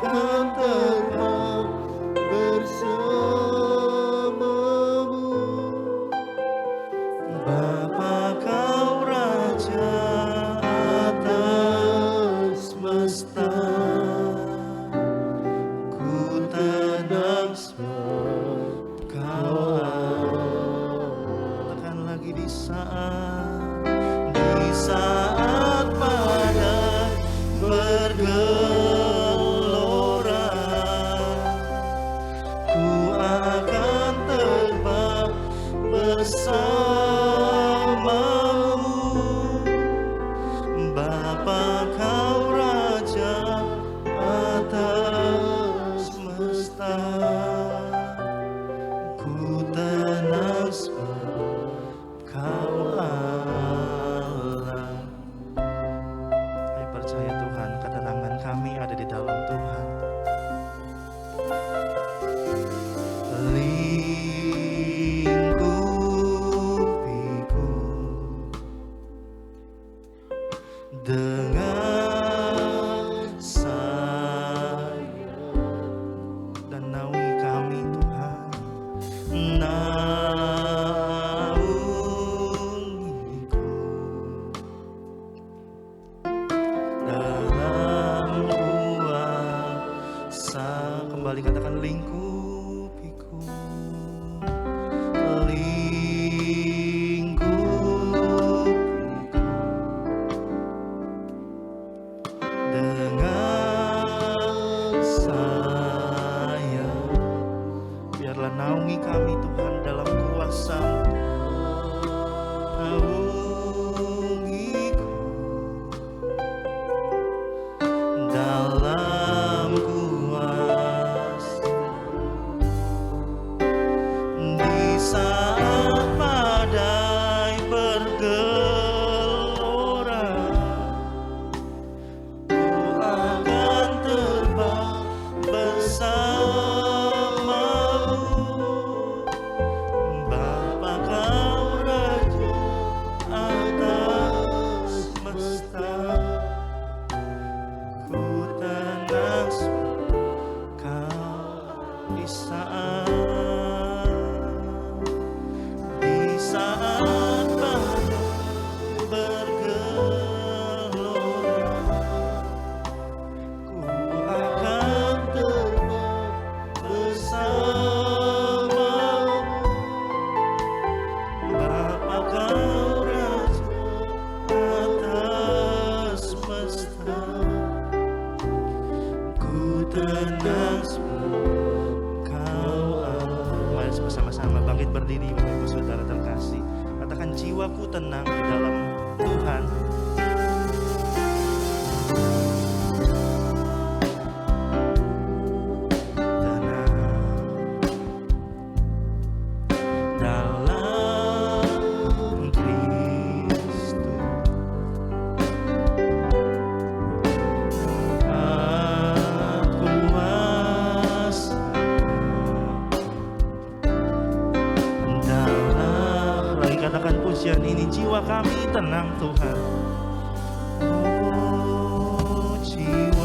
akan terbang bersamamu. Bapa kau Raja atas semesta, ku tenang sebab kau tekan lagi di saat badai bergelora, ku akan terbang bersamamu. Bapa kau Raja atas semesta, ku tenang sebab kau Allah. Ayo percaya Tuhan, ketenangan kami ada di dalam Tuhan. Lingkupiku dengan sayang dan naungi kami Tuhan, naungiku dalam kuasa. Kembali katakan lingkupiku, dengan sayang. Biarlah naungi kami Tuhan dalam kuasa-Mu. Naungiku dalam kuasa, di saat badai bergelora, ku akan terbang bersamamu. Bapa kau Raja atas semesta, ku tenang sebab kau di saat badai bergelora, ku akan terbang bersamamu. Bapa kau Raja atas semesta, ku tenang sebab kau Allah. Mari bersama-sama bangkit berdiri, Bapak Ibu Saudara terkasih. Katakan, jiwaku tenang di dalam Tuhan. Dalam Kristus aku kuasa, dalam, lagi katakan pujian ini, jiwa kami tenang Tuhan. Oh, jiwaku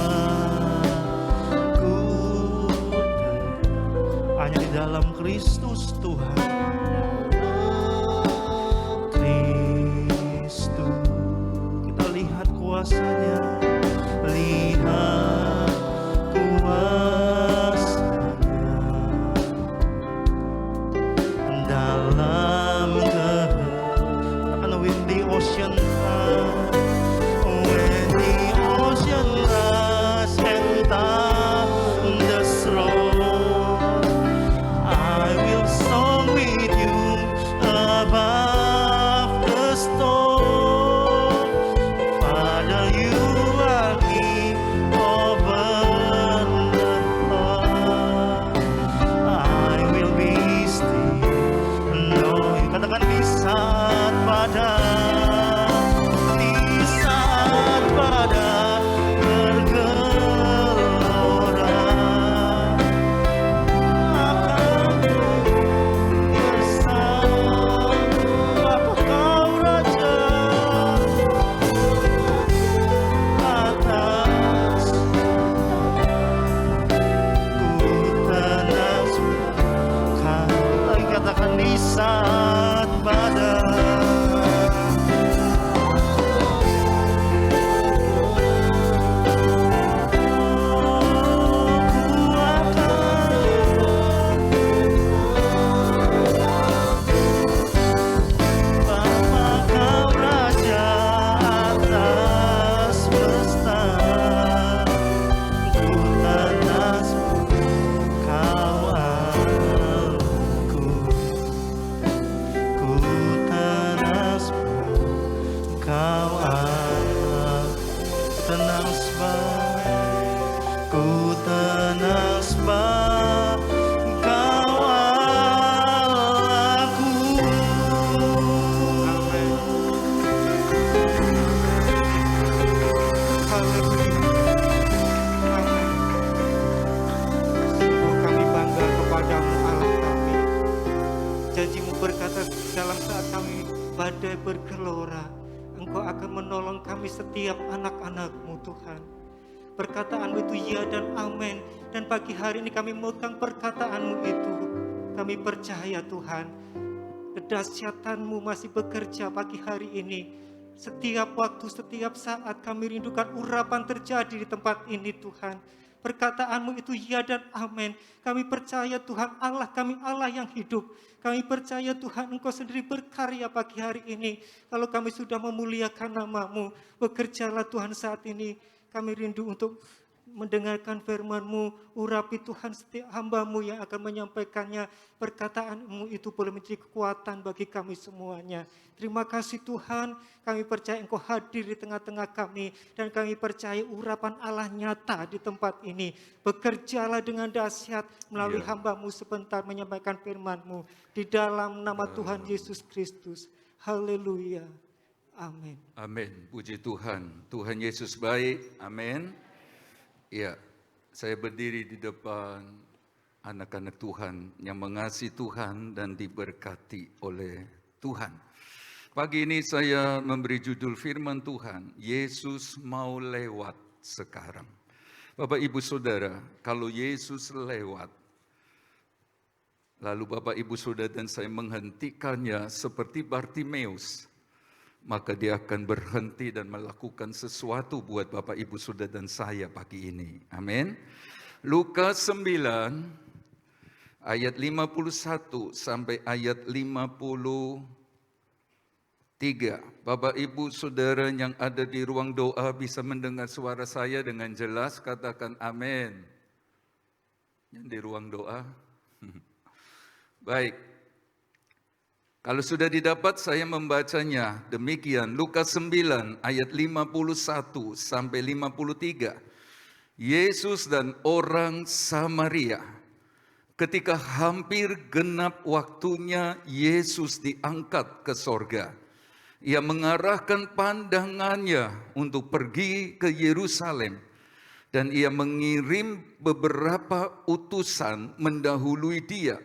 tenang hanya di dalam Kristus Tuhan. Kristus, kita lihat kuasanya, lihat kuasanya dalam kehendak. When the ocean rise and thunders roar, I will song with badai bergelora, Engkau akan menolong kami setiap anak-anak-Mu Tuhan. Perkataan-Mu itu ya dan amin. Dan pagi hari ini kami memegang perkataan-Mu itu. Kami percaya Tuhan, kedahsyatan-Mu masih bekerja pagi hari ini. Setiap waktu, setiap saat kami rindukan urapan terjadi di tempat ini Tuhan. Perkataan-Mu itu ya dan amin. Kami percaya Tuhan Allah kami Allah yang hidup. Kami percaya Tuhan Engkau sendiri berkarya pagi hari ini. Kalau kami sudah memuliakan nama-Mu, bekerjalah Tuhan saat ini. Kami rindu untuk mendengarkan firman-Mu, urapi Tuhan setiap hamba-Mu yang akan menyampaikannya. Perkataan-Mu itu boleh menjadi kekuatan bagi kami semuanya. Terima kasih Tuhan, kami percaya Engkau hadir di tengah-tengah kami, dan kami percaya urapan Allah nyata di tempat ini. Bekerjalah dengan dahsyat melalui hamba-Mu sebentar menyampaikan firman-Mu. Di dalam nama Tuhan Yesus Kristus. Haleluya. Amin. Amin. Puji Tuhan. Tuhan Yesus baik. Amin. Ya, saya berdiri di depan anak-anak Tuhan yang mengasihi Tuhan dan diberkati oleh Tuhan. Pagi ini saya memberi judul firman Tuhan, Yesus mau lewat sekarang. Bapak Ibu Saudara, kalau Yesus lewat, lalu Bapak Ibu Saudara dan saya menghentikannya seperti Bartimeus, maka dia akan berhenti dan melakukan sesuatu buat Bapak Ibu Saudara dan saya pagi ini. Amin. Lukas 9 ayat 51 sampai ayat 53. Bapak Ibu Saudara yang ada di ruang doa bisa mendengar suara saya dengan jelas, katakan amin. Yang di ruang doa. Baik. Kalau sudah didapat saya membacanya demikian. Lukas 9 ayat 51 sampai 53. Yesus dan orang Samaria. Ketika hampir genap waktunya, Yesus diangkat ke sorga. Ia mengarahkan pandangannya untuk pergi ke Yerusalem. Dan ia mengirim beberapa utusan mendahului dia.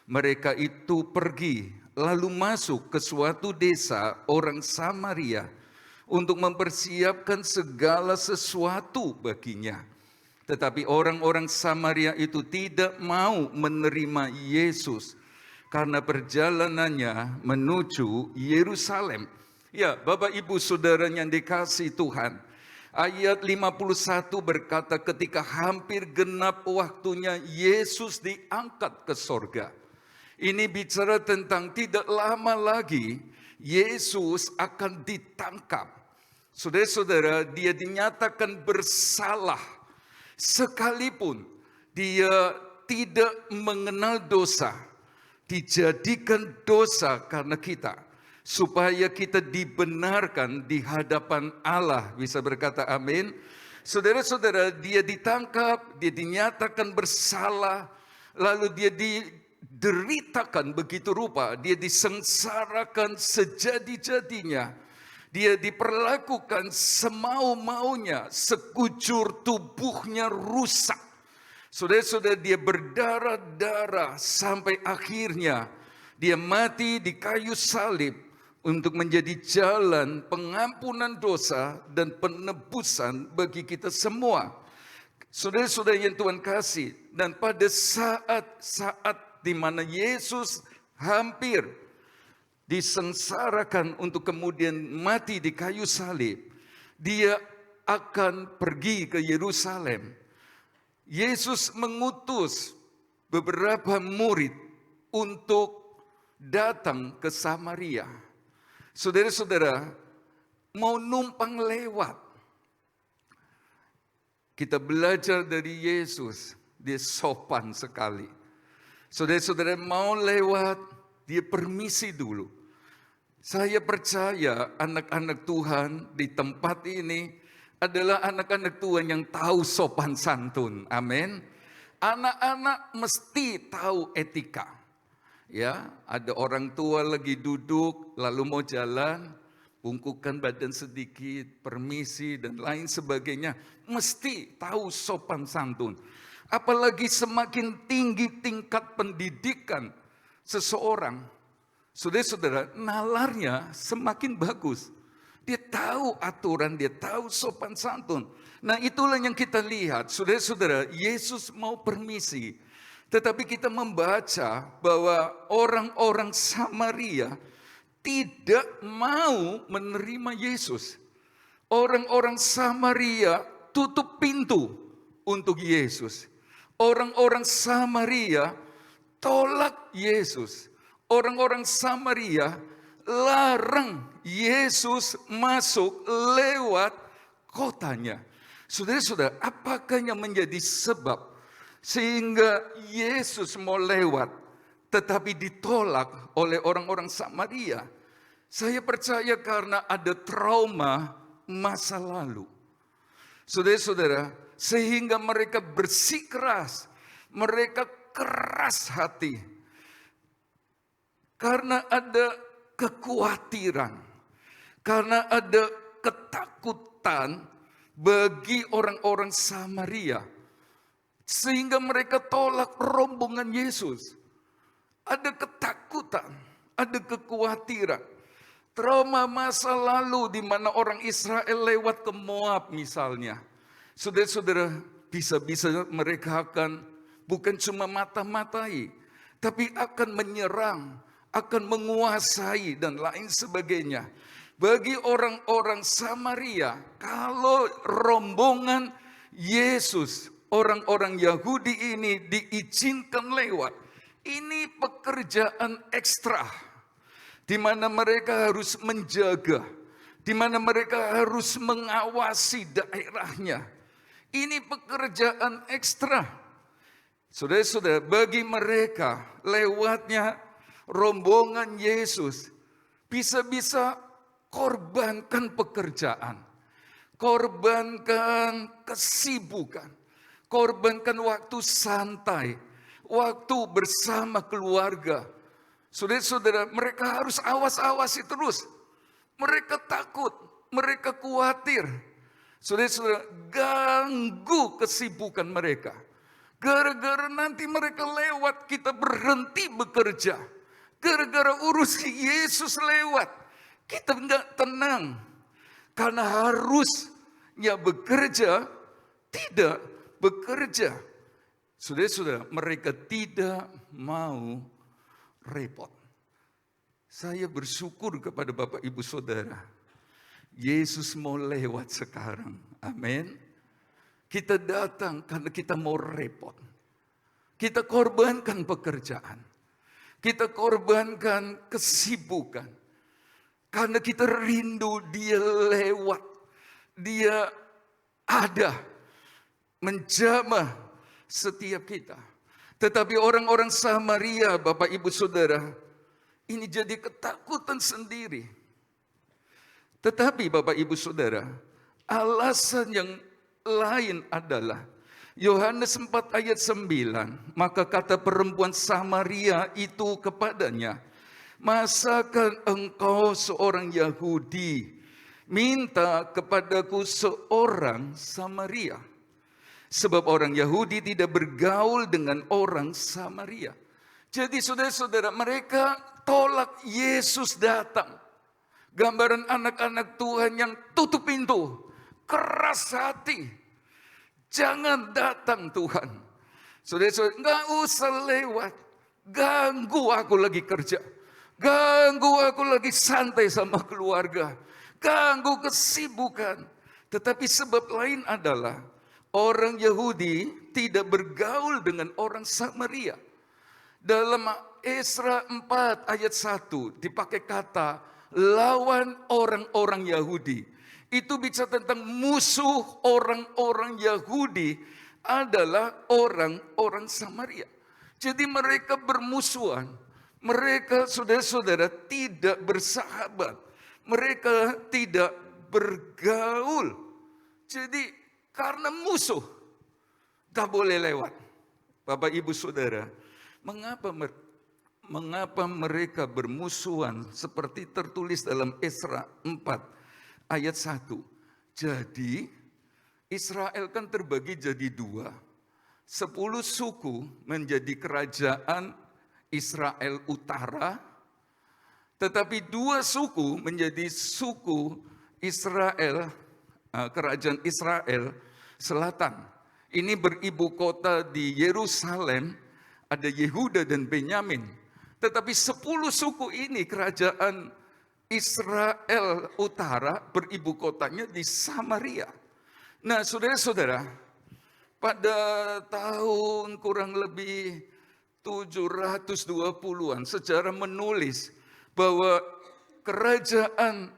Mereka itu pergi, lalu masuk ke suatu desa orang Samaria untuk mempersiapkan segala sesuatu baginya. Tetapi orang-orang Samaria itu tidak mau menerima Yesus karena perjalanannya menuju Yerusalem. Ya, Bapak Ibu Saudara yang dikasihi Tuhan, ayat 51 berkata ketika hampir genap waktunya Yesus diangkat ke sorga. Ini bicara tentang tidak lama lagi Yesus akan ditangkap. Saudara-saudara, dia dinyatakan bersalah sekalipun dia tidak mengenal dosa, dijadikan dosa karena kita, supaya kita dibenarkan di hadapan Allah. Bisa berkata amin. Saudara-saudara, dia ditangkap, dia dinyatakan bersalah, lalu dia dideritakan begitu rupa, dia disengsarakan sejadi-jadinya, dia diperlakukan semau-maunya, sekujur tubuhnya rusak. Saudara-saudara, dia berdarah-darah sampai akhirnya dia mati di kayu salib untuk menjadi jalan pengampunan dosa dan penebusan bagi kita semua. Saudara-saudara yang Tuhan kasih, dan pada saat-saat di mana Yesus hampir disengsarakan untuk kemudian mati di kayu salib, dia akan pergi ke Yerusalem. Yesus mengutus beberapa murid untuk datang ke Samaria. Saudara-saudara, mau numpang lewat. Kita belajar dari Yesus, dia sopan sekali. Saudara-saudara mau lewat, dia permisi dulu. Saya percaya anak-anak Tuhan di tempat ini adalah anak-anak Tuhan yang tahu sopan santun. Amin. Anak-anak mesti tahu etika. Ya, ada orang tua lagi duduk lalu mau jalan, bungkukkan badan sedikit, permisi dan lain sebagainya. Mesti tahu sopan santun. Apalagi semakin tinggi tingkat pendidikan seseorang, Saudara-saudara, nalarnya semakin bagus. Dia tahu aturan, dia tahu sopan santun. Nah, itulah yang kita lihat. Saudara-saudara, Yesus mau permisi. Tetapi kita membaca bahwa orang-orang Samaria tidak mau menerima Yesus. Orang-orang Samaria tutup pintu untuk Yesus. Orang-orang Samaria tolak Yesus. Orang-orang Samaria larang Yesus masuk lewat kotanya. Saudara-saudara, apakah yang menjadi sebab sehingga Yesus mau lewat tetapi ditolak oleh orang-orang Samaria? Saya percaya karena ada trauma masa lalu. Saudara-saudara, sehingga mereka bersikeras, mereka keras hati. Karena ada kekhawatiran, karena ada ketakutan bagi orang-orang Samaria. Sehingga mereka tolak rombongan Yesus. Ada ketakutan, ada kekhawatiran. Trauma masa lalu di mana orang Israel lewat ke Moab misalnya. Saudara-saudara, bisa-bisa mereka akan bukan cuma mata-matai, tapi akan menyerang, akan menguasai dan lain sebagainya. Bagi orang-orang Samaria, kalau rombongan Yesus, orang-orang Yahudi ini diizinkan lewat, ini pekerjaan ekstra, di mana mereka harus menjaga, di mana mereka harus mengawasi daerahnya. Ini pekerjaan ekstra. Saudara-saudara, bagi mereka lewatnya rombongan Yesus, bisa-bisa korbankan pekerjaan, korbankan kesibukan, korbankan waktu santai, waktu bersama keluarga. Saudara-saudara, mereka harus awas-awasi terus. Mereka takut, mereka khawatir. Saudara-saudara, ganggu kesibukan mereka. Gara-gara nanti mereka lewat, kita berhenti bekerja. Gara-gara urus Yesus lewat, kita enggak tenang. Karena harusnya bekerja, tidak bekerja. Saudara-saudara, mereka tidak mau repot. Saya bersyukur kepada Bapak Ibu Saudara. Yesus mau lewat sekarang. Amin. Kita datang karena kita mau repot. Kita korbankan pekerjaan. Kita korbankan kesibukan. Karena kita rindu dia lewat. Dia ada. Menjamah setiap kita. Tetapi orang-orang Samaria, Bapak Ibu Saudara, ini jadi ketakutan sendiri. Tetapi Bapak Ibu Saudara, alasan yang lain adalah Yohanes 4 ayat 9. Maka kata perempuan Samaria itu kepadanya, "Masakan engkau seorang Yahudi minta kepadaku seorang Samaria?" Sebab orang Yahudi tidak bergaul dengan orang Samaria. Jadi saudara-saudara, mereka tolak Yesus datang. Gambaran anak-anak Tuhan yang tutup pintu, keras hati. Jangan datang Tuhan. Saudara-saudara, nggak usah lewat. Ganggu aku lagi kerja. Ganggu aku lagi santai sama keluarga. Ganggu kesibukan. Tetapi sebab lain adalah orang Yahudi tidak bergaul dengan orang Samaria. Dalam Esra 4 ayat 1 dipakai kata lawan orang-orang Yahudi. Itu bicara tentang musuh orang-orang Yahudi adalah orang-orang Samaria. Jadi mereka bermusuhan. Mereka saudara-saudara tidak bersahabat. Mereka tidak bergaul. Jadi karena musuh, tak boleh lewat. Bapak Ibu Saudara, mengapa mereka bermusuhan seperti tertulis dalam Esra 4 ayat 1. Jadi Israel kan terbagi jadi 2. 10 suku menjadi kerajaan Israel Utara. Tetapi dua suku menjadi suku Israel, kerajaan Israel Selatan. Ini beribu kota di Yerusalem, ada Yehuda dan Benyamin. Tetapi 10 suku ini kerajaan Israel Utara beribu kotanya di Samaria. Nah, saudara-saudara, pada tahun kurang lebih 720-an sejarah menulis bahwa kerajaan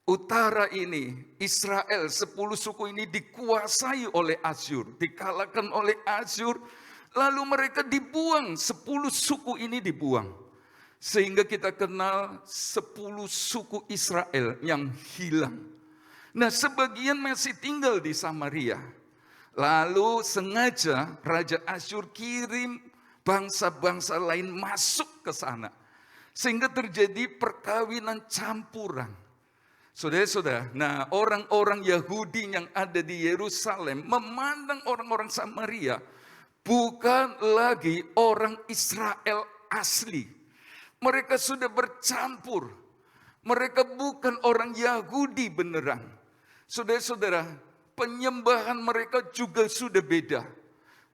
utara ini, Israel, 10 suku ini dikuasai oleh Asyur, dikalahkan oleh Asyur, lalu mereka dibuang, 10 suku ini dibuang. Sehingga kita kenal 10 suku Israel yang hilang. Nah, sebagian masih tinggal di Samaria. Lalu sengaja Raja Asyur kirim bangsa-bangsa lain masuk ke sana. Sehingga terjadi perkawinan campuran. Saudara-saudara, nah orang-orang Yahudi yang ada di Yerusalem memandang orang-orang Samaria bukan lagi orang Israel asli. Mereka sudah bercampur. Mereka bukan orang Yahudi beneran. Saudara-saudara, penyembahan mereka juga sudah beda.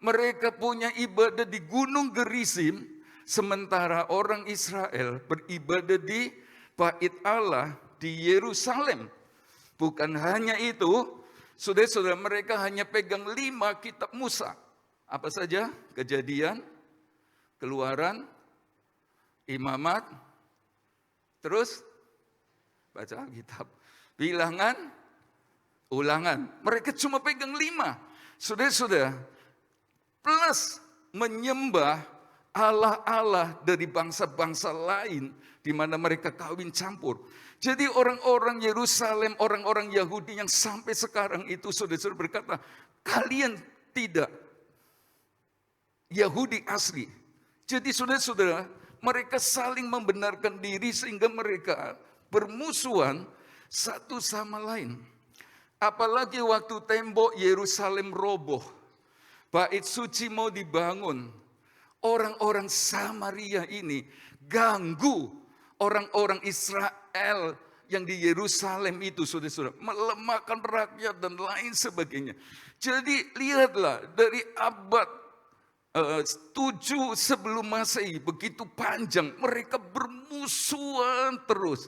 Mereka punya ibadah di Gunung Gerizim, sementara orang Israel beribadah di Bait Allah di Yerusalem. Bukan hanya itu, saudara-saudara, mereka hanya pegang 5 kitab Musa. Apa saja? Kejadian, Keluaran, Imamat, terus baca Alkitab, Bilangan, Ulangan. Mereka cuma pegang 5. Saudara-saudara, plus menyembah Allah-Allah dari bangsa-bangsa lain di mana mereka kawin campur. Jadi orang-orang Yerusalem, orang-orang Yahudi yang sampai sekarang itu saudara-saudara berkata, kalian tidak Yahudi asli. Jadi saudara-saudara, mereka saling membenarkan diri sehingga mereka bermusuhan satu sama lain. Apalagi waktu tembok Yerusalem roboh, bait suci mau dibangun. Orang-orang Samaria ini ganggu orang-orang Israel yang di Yerusalem itu, saudara-saudara, melemahkan rakyat dan lain sebagainya. Jadi lihatlah dari abad 7 sebelum Masehi, begitu panjang mereka bermusuhan terus.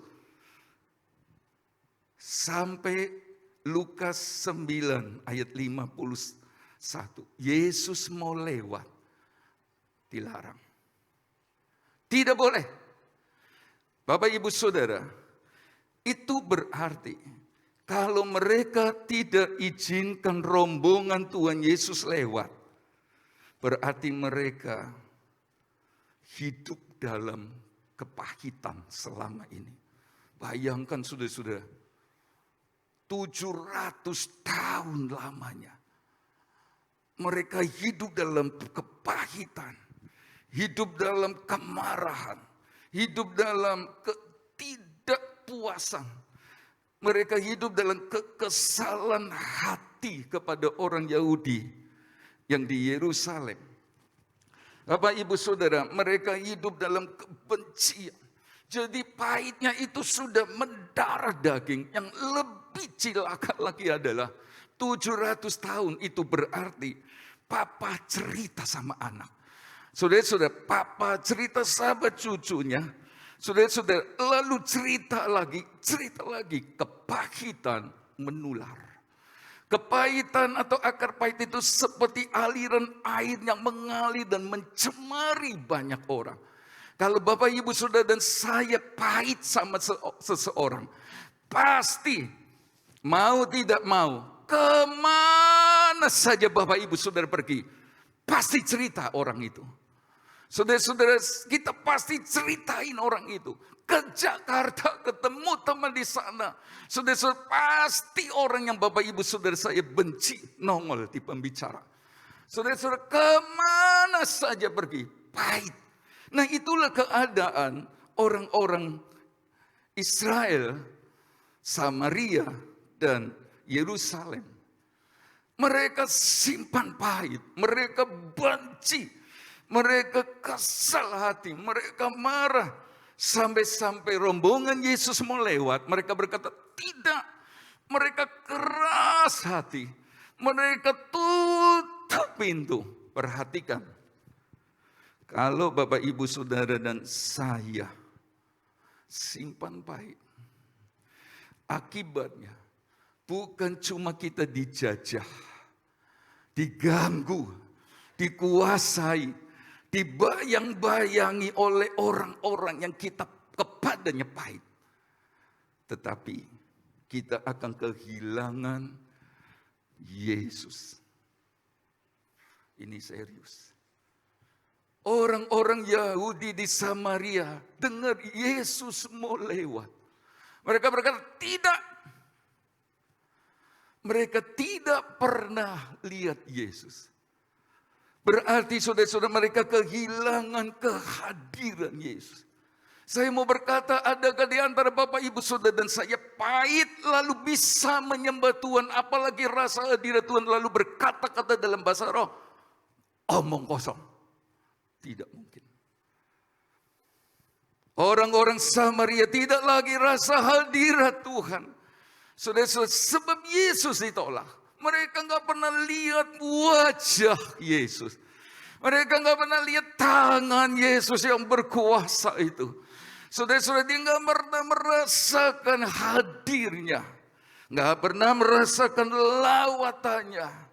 Sampai Lukas 9 ayat 51, Yesus mau lewat. Dilarang. Tidak boleh. Bapak Ibu Saudara, itu berarti kalau mereka tidak izinkan rombongan Tuhan Yesus lewat, berarti mereka hidup dalam kepahitan selama ini. Bayangkan saudara-saudara, 700 tahun lamanya mereka hidup dalam kepahitan, hidup dalam kemarahan, hidup dalam ketidakpuasan. Mereka hidup dalam kekesalan hati kepada orang Yahudi yang di Yerusalem. Bapak Ibu Saudara, mereka hidup dalam kebencian. Jadi pahitnya itu sudah mendarah daging. Yang lebih cilaka lagi adalah 700 tahun itu berarti papa cerita sama anak. Saudara-saudara, papa cerita sama cucunya. Saudara-saudara, lalu cerita lagi, kepahitan menular. Kepahitan atau akar pahit itu seperti aliran air yang mengalir dan mencemari banyak orang. Kalau Bapak Ibu Saudara dan saya pahit sama seseorang, pasti mau tidak mau, kemana saja Bapak Ibu Saudara pergi, pasti cerita orang itu. Saudara-saudara, kita pasti ceritain orang itu. Ke Jakarta, ketemu teman di sana. Saudara-saudara, pasti orang yang Bapak Ibu Saudara saya benci nongol di pembicara. Saudara-saudara, kemana saja pergi, pahit. Nah, itulah keadaan orang-orang Israel, Samaria, dan Yerusalem. Mereka simpan pahit, mereka benci, mereka kesal hati, mereka marah. Sampai-sampai rombongan Yesus mau lewat, mereka berkata, tidak. Mereka keras hati. Mereka tutup pintu. Perhatikan. Kalau Bapak, Ibu, Saudara, dan saya simpan pahit. Akibatnya, bukan cuma kita dijajah, diganggu, dikuasai, dibayang-bayangi oleh orang-orang yang kita kepadanya pahit. Tetapi kita akan kehilangan Yesus. Ini serius. Orang-orang Yahudi di Samaria dengar Yesus mau lewat. Mereka berkata, tidak. Mereka tidak pernah lihat Yesus. Berarti saudara-saudara, mereka kehilangan kehadiran Yesus. Saya mau berkata, adakah di antara Bapak, Ibu, Saudara, dan saya pahit lalu bisa menyembah Tuhan, apalagi rasa hadirat Tuhan, lalu berkata-kata dalam bahasa roh, omong kosong. Tidak mungkin. Orang-orang Samaria tidak lagi rasa hadirat Tuhan. Saudara-saudara, sebab Yesus ditolak. Mereka nggak pernah lihat wajah Yesus. Mereka nggak pernah lihat tangan Yesus yang berkuasa itu. Saudara-saudara, dia nggak pernah merasakan hadirnya. Nggak pernah merasakan lawatannya.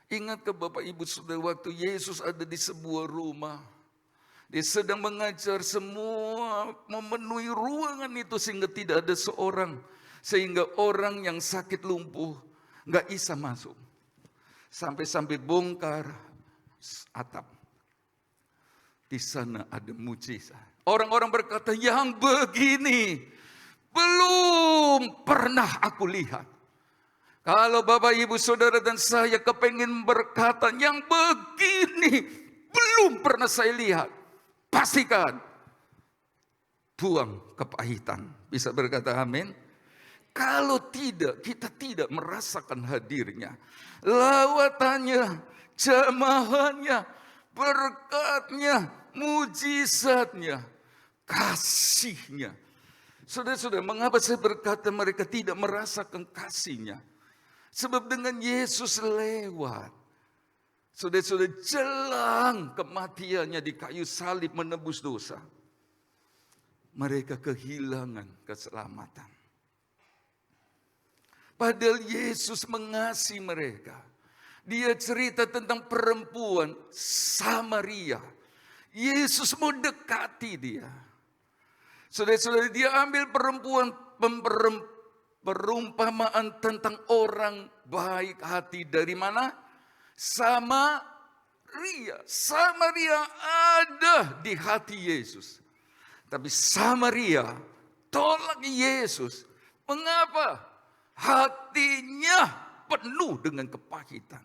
Ingat ke Bapak, Ibu, Saudara, waktu Yesus ada di sebuah rumah. Dia sedang mengajar, semua memenuhi ruangan itu sehingga tidak ada seorang. Sehingga orang yang sakit lumpuh nggak bisa masuk. Sampai-sampai bongkar atap. Di sana ada mujizat. Orang-orang berkata, yang begini belum pernah aku lihat. Kalau Bapak, Ibu, Saudara, dan saya kepengen berkata, yang begini belum pernah saya lihat. Pastikan buang kepahitan. Bisa berkata amin? Kalau tidak, kita tidak merasakan hadirnya. Lawatannya, jamahannya, berkatnya, mujizatnya, kasihnya. Saudara-saudara, mengapa saya berkata mereka tidak merasakan kasihnya? Sebab dengan Yesus lewat. Saudara-saudara, jelang kematiannya di kayu salib menebus dosa. Mereka kehilangan keselamatan. Padahal Yesus mengasihi mereka. Dia cerita tentang perempuan Samaria. Yesus mau dekati dia. Saudara-saudara, dia ambil perumpamaan tentang orang baik hati dari mana? Samaria. Samaria ada di hati Yesus. Tapi Samaria tolak Yesus. Mengapa? Hatinya penuh dengan kepahitan.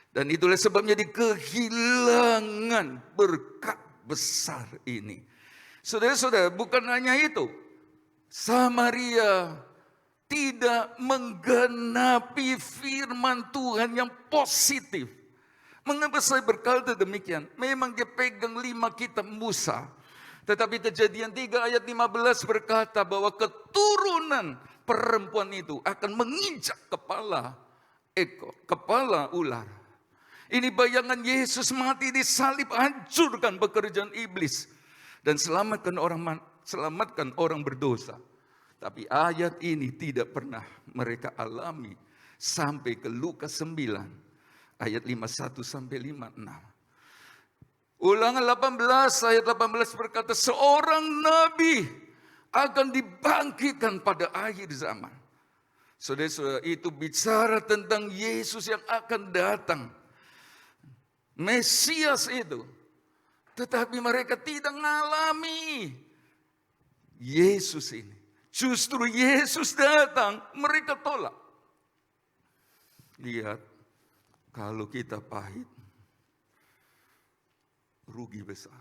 Dan itulah sebabnya di kehilangan berkat besar ini. Saudara-saudara, bukan hanya itu. Samaria tidak menggenapi firman Tuhan yang positif. Mengapa saya berkata demikian? Memang dia pegang 5 kitab Musa. Tetapi Kejadian 3 ayat 15 berkata bahwa keturunan perempuan itu akan menginjak kepala ular. Ini bayangan Yesus mati di salib, hancurkan pekerjaan iblis dan selamatkan orang berdosa. Tapi ayat ini tidak pernah mereka alami sampai ke Lukas 9 ayat 51 sampai 56. Ulangan 18 ayat 18 berkata, seorang nabi akan dibangkitkan pada akhir zaman. Saudara-saudara, itu bicara tentang Yesus yang akan datang. Mesias itu. Tetapi mereka tidak mengalami Yesus ini. Justru Yesus datang, mereka tolak. Lihat, kalau kita pahit, rugi besar.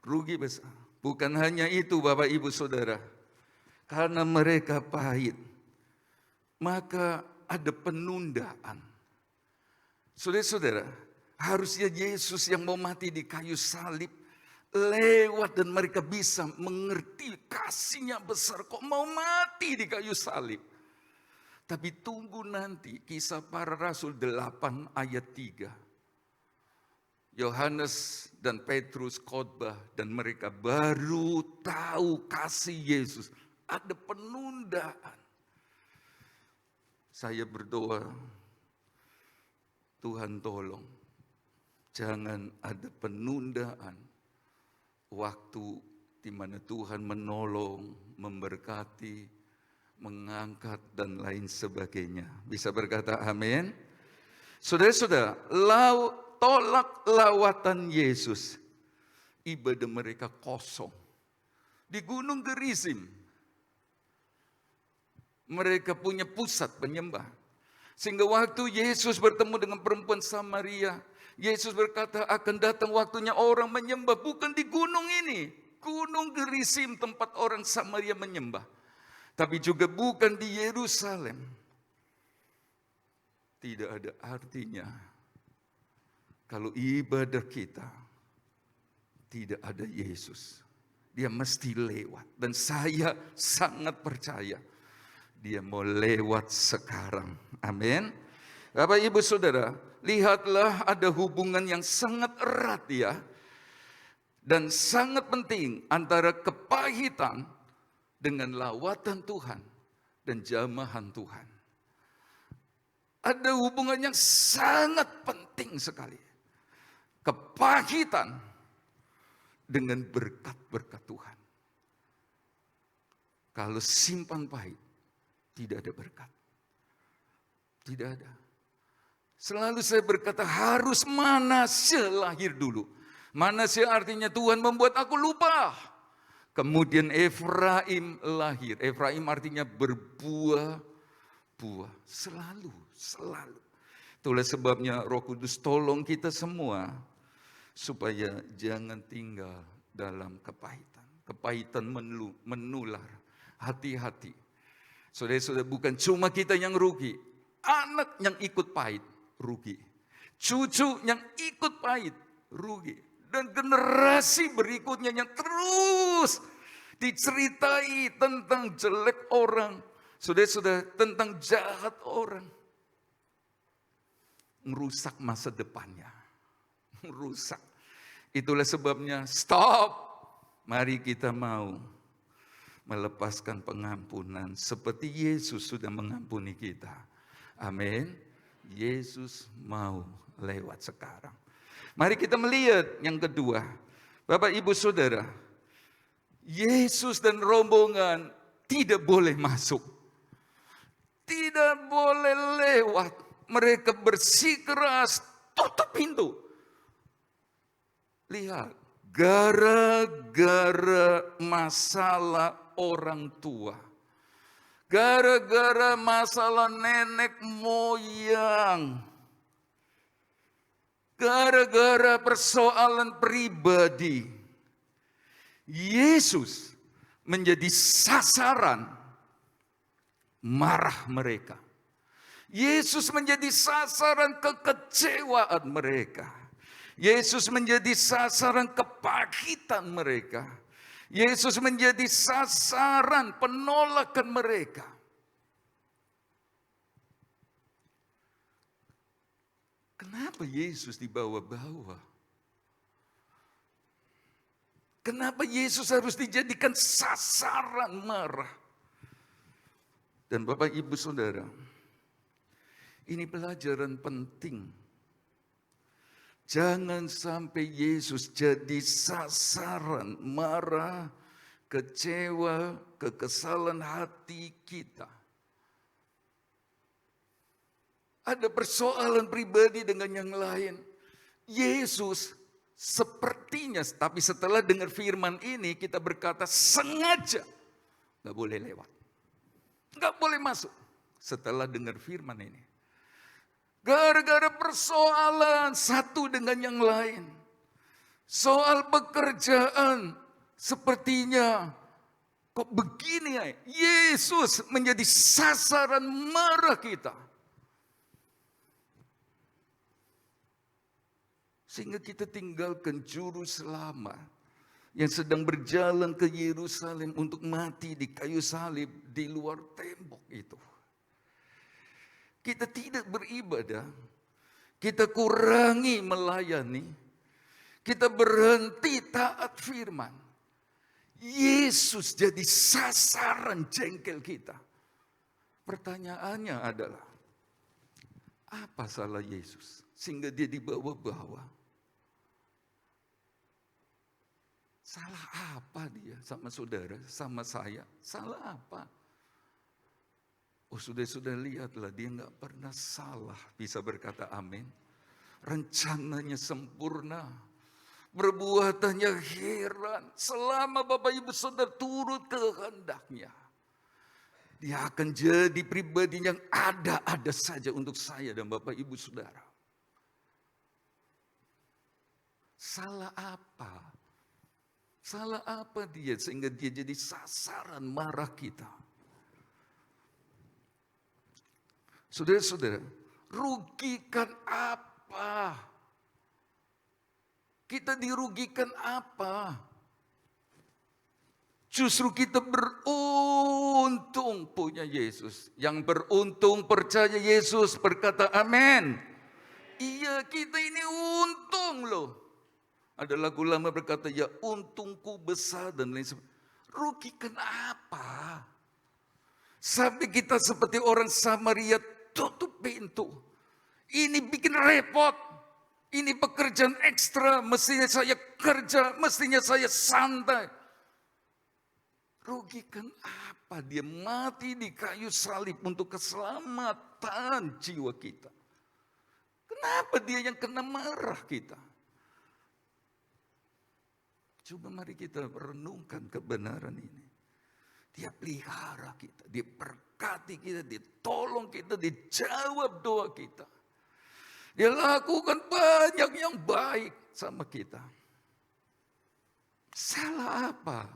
Rugi besar. Bukan hanya itu Bapak, Ibu, Saudara. Karena mereka pahit, maka ada penundaan. Saudara-saudara, harusnya Yesus yang mau mati di kayu salib lewat dan mereka bisa mengerti kasihnya besar. Kok mau mati di kayu salib? Tapi tunggu nanti Kisah Para Rasul 8 ayat 3. Yohanes dan Petrus khotbah dan mereka baru tahu kasih Yesus. Ada penundaan. Saya berdoa, Tuhan tolong, jangan ada penundaan waktu di mana Tuhan menolong, memberkati, mengangkat, dan lain sebagainya. Bisa berkata amin? Saudara-saudara, tolak lawatan Yesus. Ibadah mereka kosong. Di Gunung Gerizim, mereka punya pusat penyembah. Sehingga waktu Yesus bertemu dengan perempuan Samaria, Yesus berkata akan datang waktunya orang menyembah bukan di gunung ini. Gunung Gerizim tempat orang Samaria menyembah. Tapi juga bukan di Yerusalem. Tidak ada artinya kalau ibadah kita tidak ada Yesus. Dia mesti lewat. Dan saya sangat percaya dia mau lewat sekarang. Amin. Bapak Ibu Saudara, lihatlah ada hubungan yang sangat erat ya. Dan sangat penting antara kepahitan dengan lawatan Tuhan dan jamahan Tuhan. Ada hubungan yang sangat penting sekali. Kepahitan dengan berkat-berkat Tuhan. Kalau simpan pahit, tidak ada berkat. Tidak ada. Selalu saya berkata harus Manasya lahir dulu. Manasya artinya Tuhan membuat aku lupa. Kemudian Efraim lahir. Efraim artinya berbuah-buah. Selalu. Itulah sebabnya Roh Kudus tolong kita semua. Supaya jangan tinggal dalam kepahitan. Kepahitan menular. Hati-hati. Saudara-saudara, bukan cuma kita yang rugi. Anak yang ikut pahit, rugi. Cucu yang ikut pahit, rugi. Dan generasi berikutnya yang terus diceritai tentang jelek orang. Saudara-saudara, tentang jahat orang. Merusak masa depannya. Merusak. Itulah sebabnya stop. Mari kita mau melepaskan pengampunan seperti Yesus sudah mengampuni kita. Amin. Yesus mau lewat sekarang. Mari kita melihat yang kedua. Bapak Ibu Saudara, Yesus dan rombongan tidak boleh masuk. Tidak boleh lewat. Mereka bersikeras tutup pintu. Lihat, gara-gara masalah orang tua. Gara-gara masalah nenek moyang. Gara-gara persoalan pribadi. Yesus menjadi sasaran marah mereka. Yesus menjadi sasaran kekecewaan mereka. Yesus menjadi sasaran kepahitan mereka. Yesus menjadi sasaran penolakan mereka. Kenapa Yesus dibawa-bawa? Kenapa Yesus harus dijadikan sasaran marah? Dan Bapak Ibu Saudara, ini pelajaran penting. Jangan sampai Yesus jadi sasaran marah, kecewa, kekesalan hati kita. Ada persoalan pribadi dengan yang lain. Yesus sepertinya, tapi setelah dengar firman ini kita berkata sengaja gak boleh lewat. Gak boleh masuk setelah dengar firman ini. Gara-gara persoalan satu dengan yang lain. Soal pekerjaan sepertinya kok begini ya. Yesus menjadi sasaran marah kita. Sehingga kita tinggalkan juru selamat. yang sedang berjalan ke Yerusalem untuk mati di kayu salib di luar tembok itu. Kita tidak beribadah, kita kurangi melayani, kita berhenti taat firman. Yesus jadi sasaran jengkel kita. Pertanyaannya adalah, apa salah Yesus sehingga dia dibawa-bawa? Salah apa dia sama saudara, sama saya? Salah apa? Oh sudah lihatlah, dia nggak pernah salah, bisa berkata amin. Rencananya sempurna, perbuatannya heran. Selama Bapak Ibu Saudara turut kehendaknya, dia akan jadi pribadi yang ada saja untuk saya dan Bapak Ibu Saudara. Salah apa? Salah apa dia sehingga dia jadi sasaran marah kita? Saudara-saudara, rugikan apa? Kita dirugikan apa? Justru kita beruntung punya Yesus. Yang beruntung percaya Yesus berkata amin. Iya, kita ini untung loh. Ada lagu lama berkata, ya untungku besar dan lain sebagainya. Rugikan apa? Sampai kita seperti orang Samaria tutup pintu. Ini bikin repot. Ini pekerjaan ekstra. Mestinya saya kerja, mestinya saya santai. Rugikan apa? Dia mati di kayu salib untuk keselamatan jiwa kita. Kenapa dia yang kena marah kita? Coba mari kita renungkan kebenaran ini. Dia pelihara kita, dia berkati kita, dia tolong kita, dia jawab doa kita. Dia lakukan banyak yang baik sama kita. Salah apa?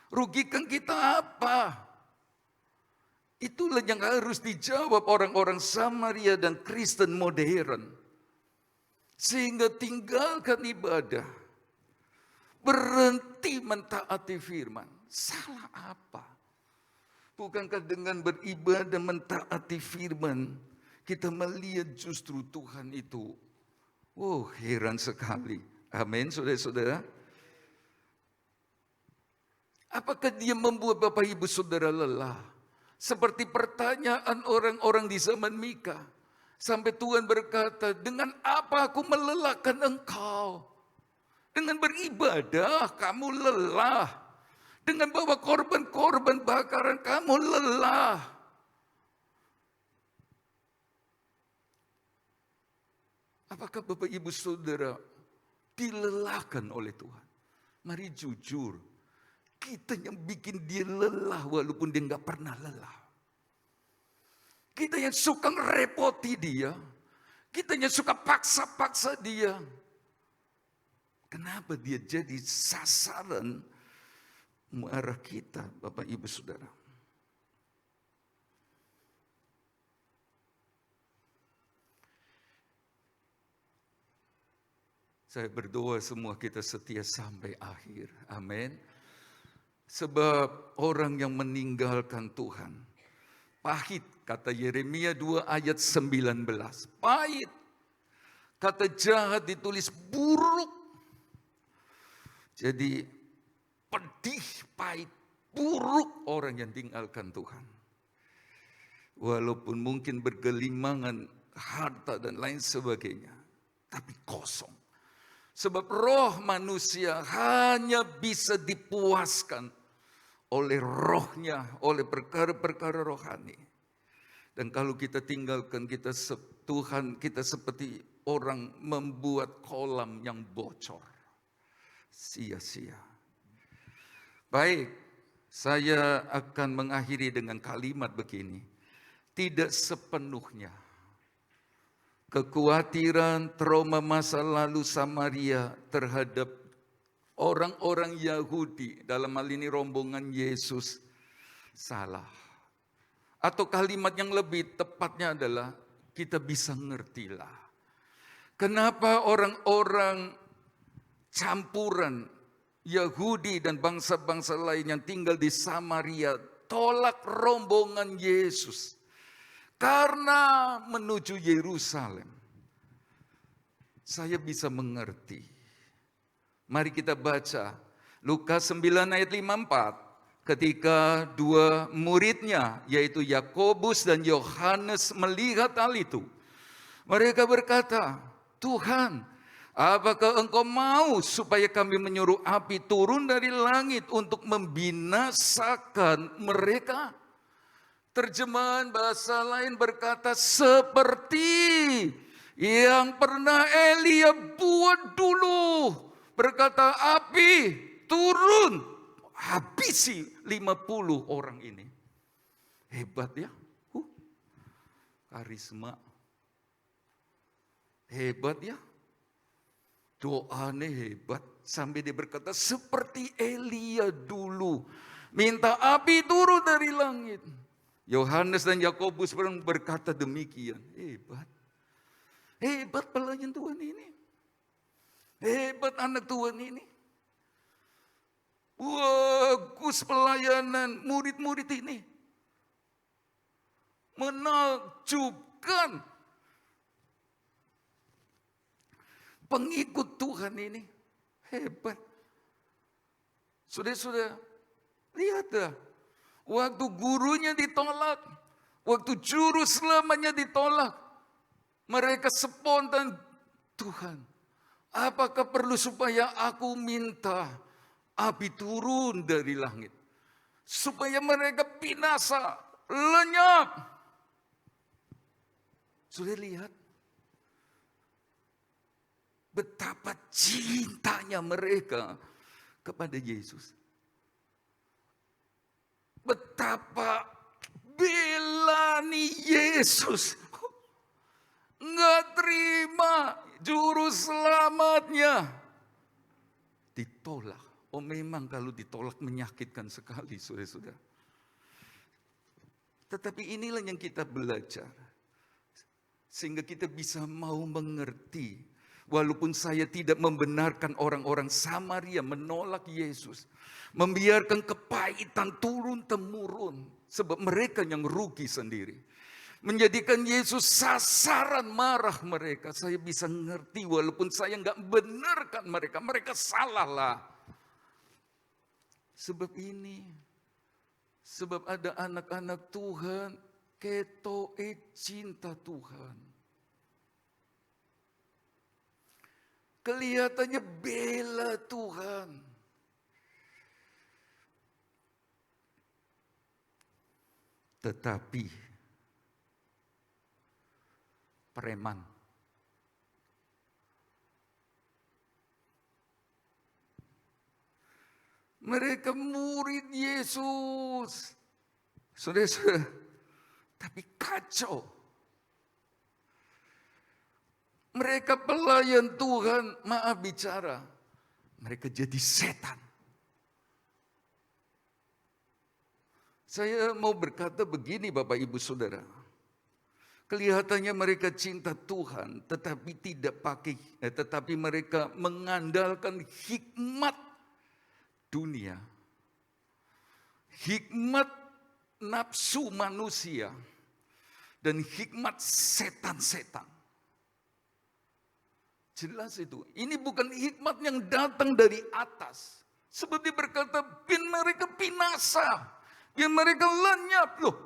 Rugikan kita apa? Itulah yang harus dijawab orang-orang Samaria dan Kristen modern. Sehingga tinggalkan ibadah. Berhenti mentaati firman. Salah apa? Bukankah dengan beribadah mentaati firman, kita melihat justru Tuhan itu, oh heran sekali. Amin, saudara-saudara. Apakah dia membuat Bapak Ibu Saudara lelah? Seperti pertanyaan orang-orang di zaman Mika. Sampai Tuhan berkata, dengan apa aku melelahkan engkau? Dengan beribadah kamu lelah. Dengan bawa korban-korban bakaran kamu lelah. Apakah Bapak Ibu Saudara dilelahkan oleh Tuhan? Mari jujur. Kita yang bikin dia lelah walaupun dia nggak pernah lelah. Kita yang suka ngerepoti dia. Kita yang suka paksa-paksa dia. Kenapa dia jadi sasaran marah kita, Bapak Ibu Saudara? Saya berdoa semua kita setia sampai akhir. Amin. Sebab orang yang meninggalkan Tuhan, pahit, kata Yeremia 2 ayat 19. Pahit. Kata jahat ditulis buruk. Jadi pedih, pahit, buruk orang yang tinggalkan Tuhan. Walaupun mungkin bergelimangan harta dan lain sebagainya, tapi kosong. Sebab roh manusia hanya bisa dipuaskan oleh rohnya, oleh perkara-perkara rohani. Dan kalau kita tinggalkan Tuhan, kita seperti orang membuat kolam yang bocor. Sia-sia. Baik, saya akan mengakhiri dengan kalimat begini. Tidak sepenuhnya kekhawatiran trauma masa lalu Samaria terhadap orang-orang Yahudi, dalam hal ini rombongan Yesus, salah. Atau kalimat yang lebih tepatnya adalah kita bisa ngertilah kenapa orang-orang campuran Yahudi dan bangsa-bangsa lain yang tinggal di Samaria tolak rombongan Yesus karena menuju Yerusalem. Saya bisa mengerti. Mari kita baca Lukas 9 ayat 54. Ketika dua muridnya yaitu Yakobus dan Yohanes melihat hal itu, mereka berkata, "Tuhan, apakah Engkau mau supaya kami menyuruh api turun dari langit untuk membinasakan mereka?" Terjemahan bahasa lain berkata, seperti yang pernah Elia buat dulu. Berkata, api turun, habisi 50 orang ini. Hebat ya. Karisma. Hebat ya. Doanya hebat. Sampai dia berkata, seperti Elia dulu. Minta api turun dari langit. Yohanes dan Yakobus pun berkata demikian. Hebat. Hebat pelayan Tuhan ini. Hebat anak Tuhan ini. Bagus pelayanan murid-murid ini. Menakjubkan. Pengikut Tuhan ini. Hebat. Sudah, lihat dah. Waktu gurunya ditolak. Waktu juru selamanya ditolak. Mereka spontan, Tuhan, apakah perlu supaya aku minta api turun dari langit? Supaya mereka binasa, lenyap. Sudah lihat? Betapa cintanya mereka kepada Yesus. Betapa belani Yesus. Nggak terima juru selamatnya. Ditolak. Oh memang kalau ditolak menyakitkan sekali, saudara-saudara. Tetapi inilah yang kita belajar. Sehingga kita bisa mau mengerti. Walaupun saya tidak membenarkan orang-orang Samaria menolak Yesus. Membiarkan kepahitan turun-temurun. Sebab mereka yang rugi sendiri. Menjadikan Yesus sasaran marah mereka. Saya bisa ngerti walaupun saya nggak benarkan mereka. Mereka salah lah. Sebab ini. Sebab ada anak-anak Tuhan. Ketoe cinta Tuhan. Kelihatannya bela Tuhan. Tetapi preman. Mereka murid Yesus. Saudara-saudara, tapi kacau. Mereka pelayan Tuhan, maaf bicara. Mereka jadi setan. Saya mau berkata begini Bapak Ibu Saudara. Kelihatannya mereka cinta Tuhan, tetapi mereka mengandalkan hikmat dunia, hikmat nafsu manusia, dan hikmat setan-setan. Jelas itu. Ini bukan hikmat yang datang dari atas. Seperti berkata, biar mereka binasa, biar mereka lenyap loh.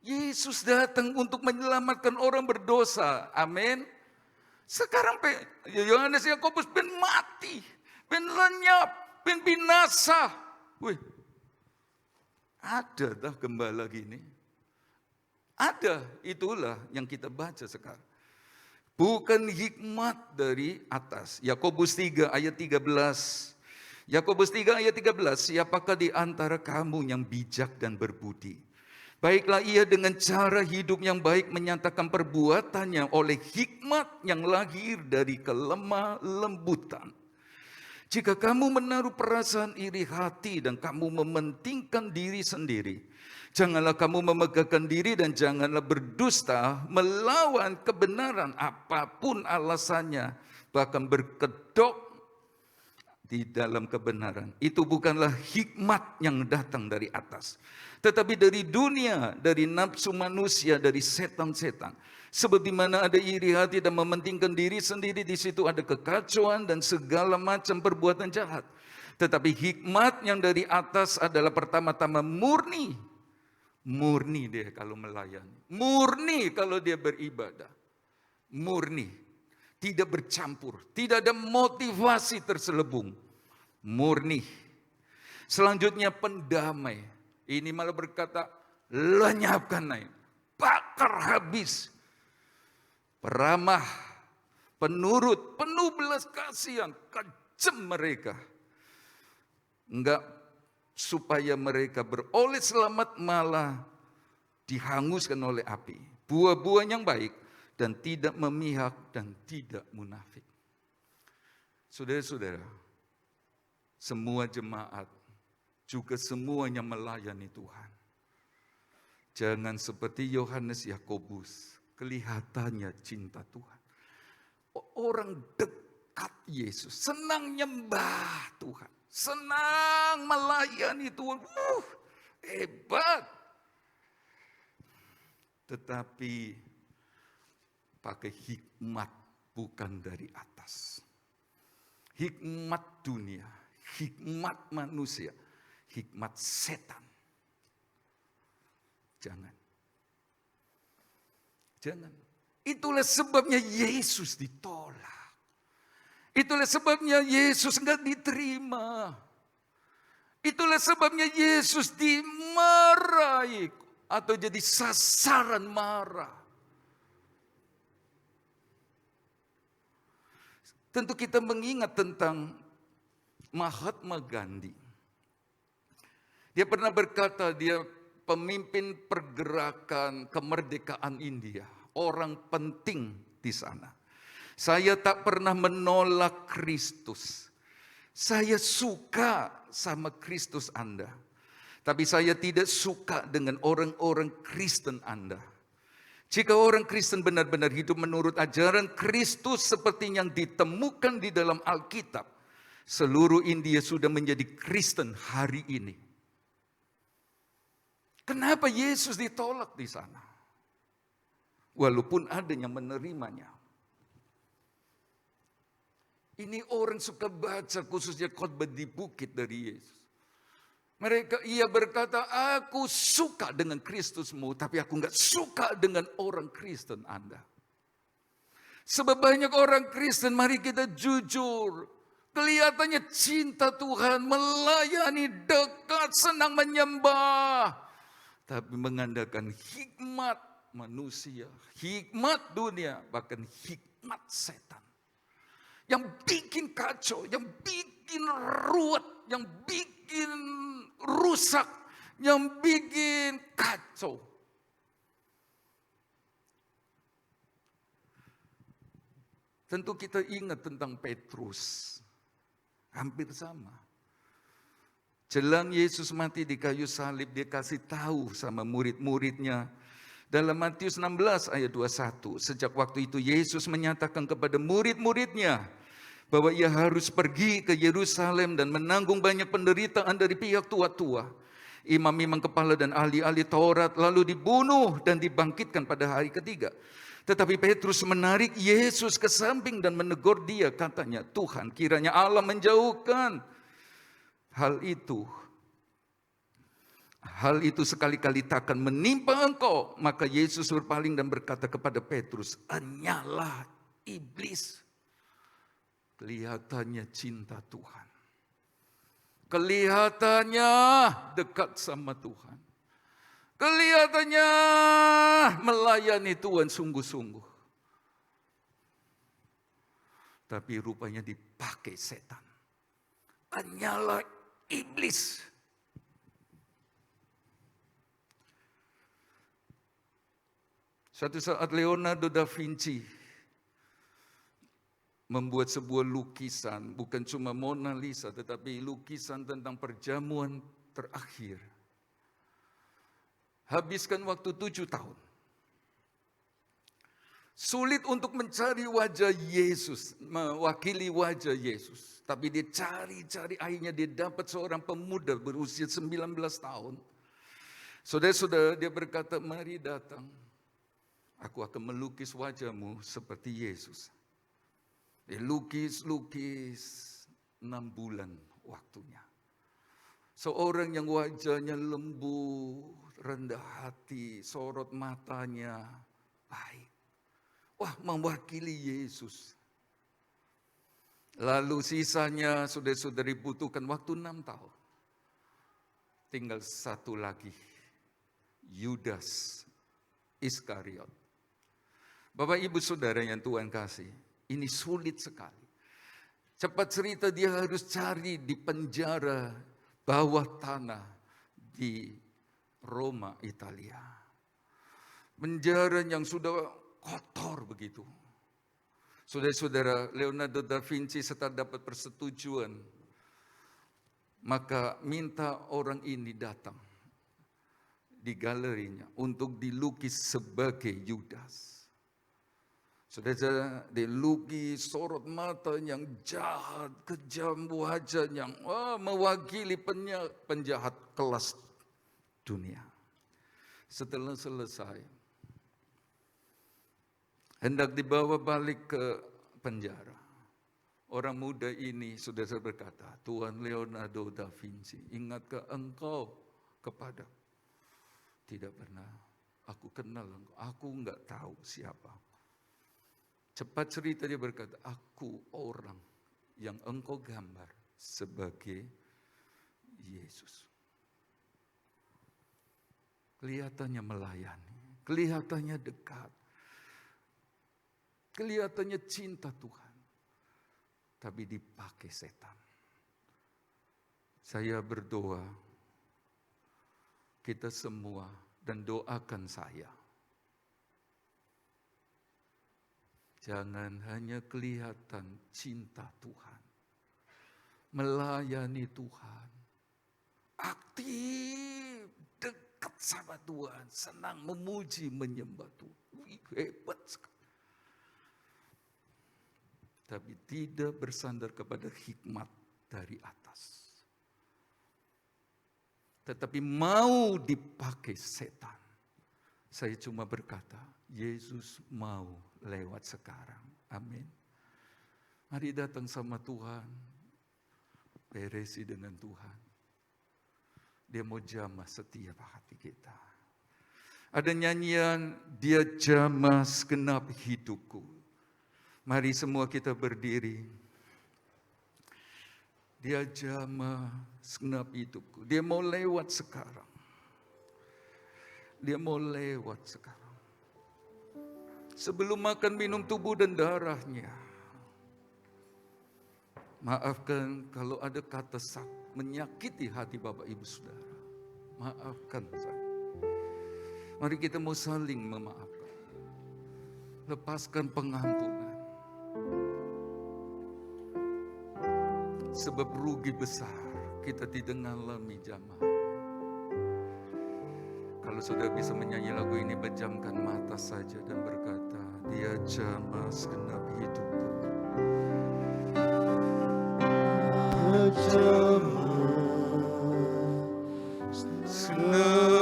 Yesus datang untuk menyelamatkan orang berdosa. Amin. Sekarang Yohanes Yakobus ben mati, ben lenyap, ben binasa. Wih, ada dah gembala gini. Ada, itulah yang kita baca sekarang. Bukan hikmat dari atas. Yakobus 3 ayat 13. Yakobus 3 ayat 13. Siapakah di antara kamu yang bijak dan berbudi? Baiklah ia dengan cara hidup yang baik menyatakan perbuatannya oleh hikmat yang lahir dari kelemah lembutan. Jika kamu menaruh perasaan iri hati dan kamu mementingkan diri sendiri, janganlah kamu memegahkan diri dan janganlah berdusta melawan kebenaran apapun alasannya, bahkan berkedok di dalam kebenaran. Itu bukanlah hikmat yang datang dari atas, tetapi dari dunia, dari nafsu manusia, dari setan-setan. Sebab di mana ada iri hati dan mementingkan diri sendiri, di situ ada kekacauan dan segala macam perbuatan jahat. Tetapi hikmat yang dari atas adalah pertama-tama murni. Murni dia kalau melayani. Murni kalau dia beribadah. Murni. Tidak bercampur, tidak ada motivasi terselubung, murni. Selanjutnya pendamai. Ini malah berkata, lenyapkan naik, bakar habis. Peramah, penurut, penuh belas kasihan, kejam mereka. Enggak supaya mereka beroleh selamat, malah dihanguskan oleh api. Buah-buah yang baik, dan tidak memihak dan tidak munafik. Saudara-saudara, semua jemaat juga semuanya melayani Tuhan. Jangan seperti Yohanes Yakobus, kelihatannya cinta Tuhan. Orang dekat Yesus, senang nyembah Tuhan, senang melayani Tuhan. Hebat. Tetapi pakai hikmat bukan dari atas. Hikmat dunia, hikmat manusia, hikmat setan. Jangan. Jangan. Itulah sebabnya Yesus ditolak. Itulah sebabnya Yesus enggak diterima. Itulah sebabnya Yesus dimarahi atau jadi sasaran marah. Tentu kita mengingat tentang Mahatma Gandhi. Dia pernah berkata, dia pemimpin pergerakan kemerdekaan India. Orang penting di sana. Saya tak pernah menolak Kristus. Saya suka sama Kristus Anda. Tapi saya tidak suka dengan orang-orang Kristen Anda. Jika orang Kristen benar-benar hidup menurut ajaran Kristus seperti yang ditemukan di dalam Alkitab, seluruh India sudah menjadi Kristen hari ini. Kenapa Yesus ditolak di sana? Walaupun ada yang menerimanya. Ini orang suka baca khususnya khotbah di bukit dari Yesus. Ia berkata, aku suka dengan Kristusmu, tapi aku enggak suka dengan orang Kristen Anda. Sebab banyak orang Kristen, mari kita jujur. Kelihatannya cinta Tuhan, melayani dekat, senang menyembah. Tapi mengandalkan hikmat manusia, hikmat dunia, bahkan hikmat setan. Yang bikin kacau, yang bikin ruwet, yang bikin rusak, yang bikin kacau. Tentu kita ingat tentang Petrus. Hampir sama. Jelang Yesus mati di kayu salib, dia kasih tahu sama murid-muridnya. Dalam Matius 16 ayat 21, sejak waktu itu Yesus menyatakan kepada murid-muridnya bahwa ia harus pergi ke Yerusalem dan menanggung banyak penderitaan dari pihak tua-tua, imam-imam kepala dan ahli-ahli Taurat, lalu dibunuh dan dibangkitkan pada hari ketiga. Tetapi Petrus menarik Yesus ke samping dan menegur dia, katanya, Tuhan, kiranya Allah menjauhkan hal itu sekali-kali takkan menimpa engkau. Maka Yesus berpaling dan berkata kepada Petrus, enyalah iblis. Kelihatannya cinta Tuhan. Kelihatannya dekat sama Tuhan. Kelihatannya melayani Tuhan sungguh-sungguh. Tapi rupanya dipakai setan. Enyalah iblis. Suatu saat Leonardo da Vinci membuat sebuah lukisan, bukan cuma Mona Lisa, tetapi lukisan tentang perjamuan terakhir. Habiskan waktu 7 tahun. Sulit untuk mencari wajah Yesus, mewakili wajah Yesus. Tapi dia cari-cari, akhirnya dia dapat seorang pemuda berusia 19 tahun. Saudara-saudara, dia berkata, mari datang. Aku akan melukis wajahmu seperti Yesus. Dia lukis 6 bulan waktunya. Seorang yang wajahnya lembut, rendah hati, sorot matanya baik. Wah, mewakili Yesus. Lalu sisanya saudara-saudari butuhkan waktu 6 tahun. Tinggal satu lagi, Yudas Iskariot. Bapak Ibu Saudara yang Tuhan kasih, ini sulit sekali. Cepat cerita, dia harus cari di penjara bawah tanah di Roma, Italia. Penjara yang sudah kotor begitu. Saudara-saudara, Leonardo da Vinci setelah dapat persetujuan, maka minta orang ini datang di galerinya untuk dilukis sebagai Yudas. Saudara, dilukis sorot mata yang jahat, kejam, wajah yang mewakili penjahat kelas dunia. Setelah selesai, hendak dibawa balik ke penjara. Orang muda ini sudah berkata, Tuan Leonardo da Vinci, ingatkah engkau kepada? Tidak pernah, aku kenal engkau, aku enggak tahu siapa. Cepat cerita dia berkata, aku orang yang engkau gambar sebagai Yesus. Kelihatannya melayani, kelihatannya dekat. Kelihatannya cinta Tuhan, tapi dipakai setan. Saya berdoa, kita semua, dan doakan saya. Jangan hanya kelihatan cinta Tuhan, melayani Tuhan, aktif, dekat sama Tuhan, senang memuji, menyembah Tuhan. Hebat sekali. Tapi tidak bersandar kepada hikmat dari atas. Tetapi mau dipakai setan. Saya cuma berkata, Yesus mau lewat sekarang. Amin. Mari datang sama Tuhan. Beresi dengan Tuhan. Dia mau jamah setiap hati kita. Ada nyanyian, dia jamah segenap hidupku. Mari semua kita berdiri. Dia jamah segenap hidupku. Dia mau lewat sekarang. Dia mau lewat sekarang. Sebelum makan minum tubuh dan darahnya. Maafkan kalau ada kata menyakiti hati Bapak Ibu Saudara. Maafkan saya. Mari kita mau saling memaafkan. Lepaskan pengampunan. Sebab rugi besar kita tidak mengalami jamaah. Kalau sudah bisa menyanyi lagu ini, pejamkan mata saja dan berkata, dia jamah segenap hidupku. Dia jamah segenap hidupku. Semua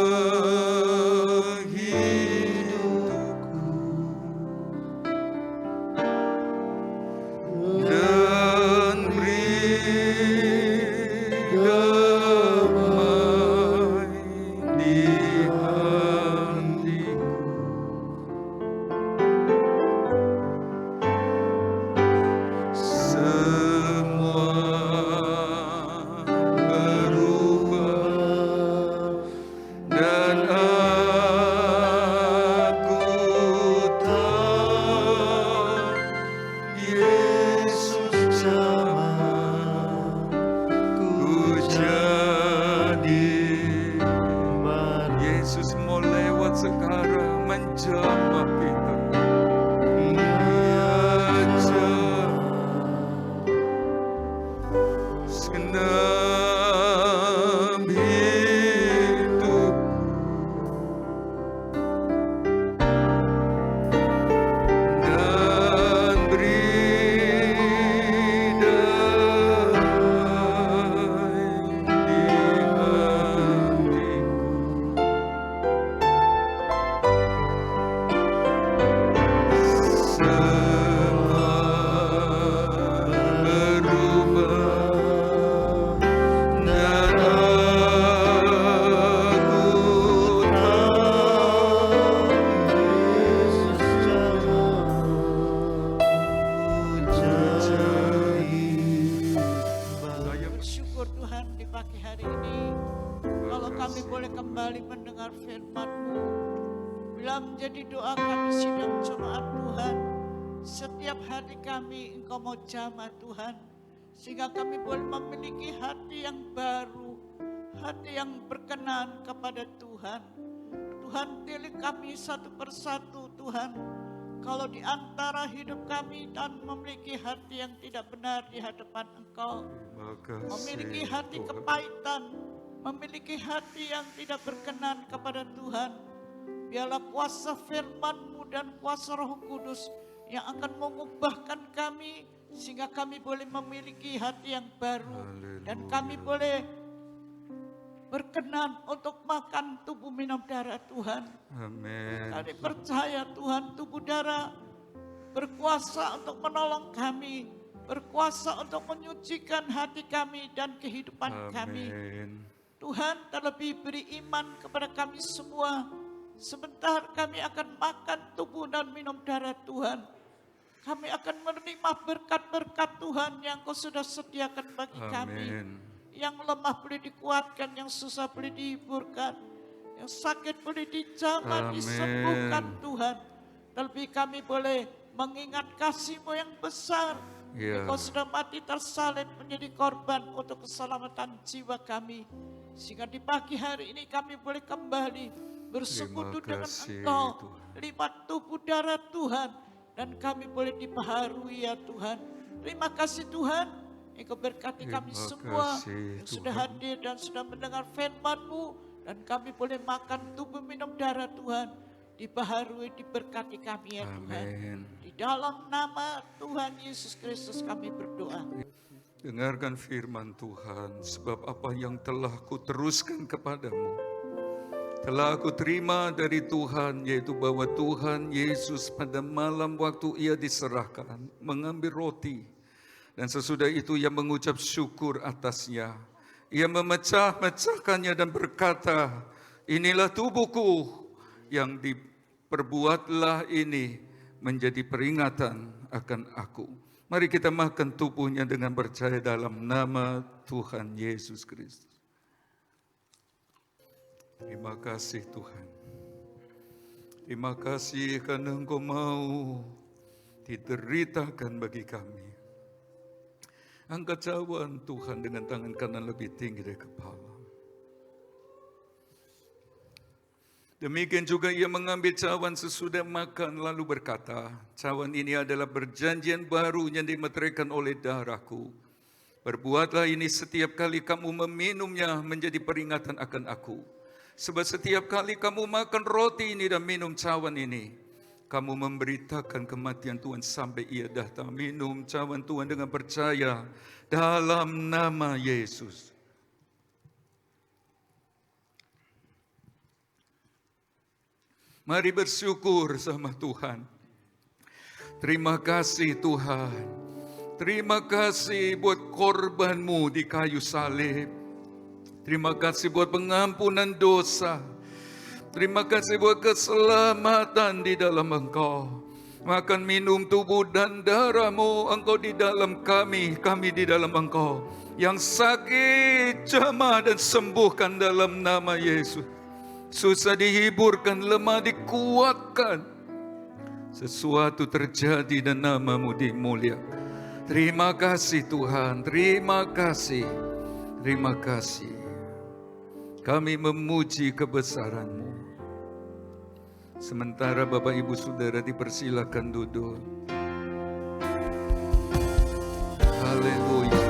kami boleh kembali mendengar firman-Mu. Bila menjadi doa kami sidang jemaat Tuhan, setiap hati kami Engkau mau jamah Tuhan, sehingga kami boleh memiliki hati yang baru, hati yang berkenan kepada Tuhan. Tuhan, pilih kami satu persatu Tuhan. Kalau di antara hidup kami dan memiliki hati yang tidak benar di hadapan Engkau, memiliki hati kepahitan, memiliki hati yang tidak berkenan kepada Tuhan, biarlah kuasa firman-Mu dan kuasa Roh Kudus yang akan mengubahkan kami, sehingga kami boleh memiliki hati yang baru. Dan kami boleh berkenan untuk makan tubuh minum darah Tuhan. Amin. Kami percaya Tuhan, tubuh darah berkuasa untuk menolong kami, berkuasa untuk menyucikan hati kami dan kehidupan kami. Amin. Tuhan, terlebih beri iman kepada kami semua. Sebentar kami akan makan tubuh dan minum darah Tuhan. Kami akan menerima berkat-berkat Tuhan yang Kau sudah sediakan bagi kami. Amin. Yang lemah boleh dikuatkan, yang susah boleh dihiburkan, yang sakit boleh dijamah, Amin. disembuhkan Tuhan. Terlebih kami boleh mengingat kasih-Mu yang besar. Ya. Engkau sudah mati tersalib menjadi korban untuk keselamatan jiwa kami. Sehingga di pagi hari ini kami boleh kembali bersekutu Terima dengan kasih, Engkau, Tuhan. lipat tubuh darah Tuhan, dan kami boleh dibaharui ya Tuhan. Terima kasih Tuhan. Engkau berkati kami Terima semua kasih, yang sudah Tuhan. hadir dan sudah mendengar firman-Mu, dan kami boleh makan tubuh minum darah Tuhan. Dibaharui, diberkati kami ya Tuhan. Amin. Di dalam nama Tuhan Yesus Kristus kami berdoa. Dengarkan firman Tuhan, sebab apa yang telah kuteruskan kepadamu, telah aku terima dari Tuhan, yaitu bahwa Tuhan Yesus pada malam waktu Ia diserahkan, mengambil roti, dan sesudah itu Ia mengucap syukur atasnya. Ia memecah-mecahkannya dan berkata, inilah tubuhku yang diperbuatlah ini menjadi peringatan akan aku. Mari kita makan tubuhnya dengan percaya dalam nama Tuhan Yesus Kristus. Terima kasih Tuhan. Terima kasih karena Engkau mau dideritakan bagi kami. Angkat cawan Tuhan dengan tangan kanan lebih tinggi dari kepala. Demikian juga Ia mengambil cawan sesudah makan lalu berkata, cawan ini adalah perjanjian baru yang dimeteraikan oleh darahku. Perbuatlah ini setiap kali kamu meminumnya menjadi peringatan akan aku. Sebab setiap kali kamu makan roti ini dan minum cawan ini, kamu memberitakan kematian Tuhan sampai Ia datang. Minum cawan Tuhan dengan percaya dalam nama Yesus. Mari bersyukur sama Tuhan. Terima kasih Tuhan. Terima kasih buat korban-Mu di kayu salib. Terima kasih buat pengampunan dosa. Terima kasih buat keselamatan di dalam Engkau. Makan minum tubuh dan darah-Mu, Engkau di dalam kami, kami di dalam Engkau. Yang sakit jamah dan sembuhkan dalam nama Yesus. Susah dihiburkan, lemah dikuatkan. Sesuatu terjadi dan nama-Mu dimuliakan. Terima kasih Tuhan, terima kasih. Terima kasih. Kami memuji kebesaran-Mu. Sementara Bapak Ibu Saudara dipersilakan duduk. Haleluya.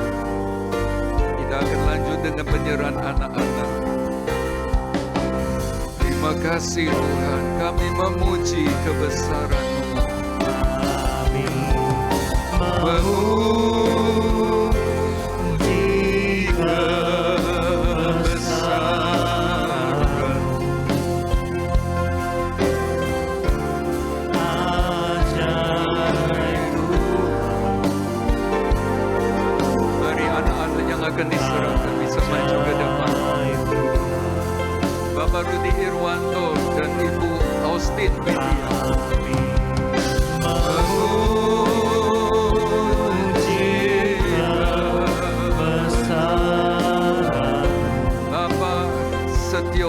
Kita akan lanjut dengan penyerahan anak-anak. Terima kasih Tuhan, kami memuji kebesaran-Mu. Memuji kebesaran Mari anak-anak yang akan diserahkan bisa maju ke depan. Bapak Rudi Irwanto dan Ibu Austin Widya. Bapak Setia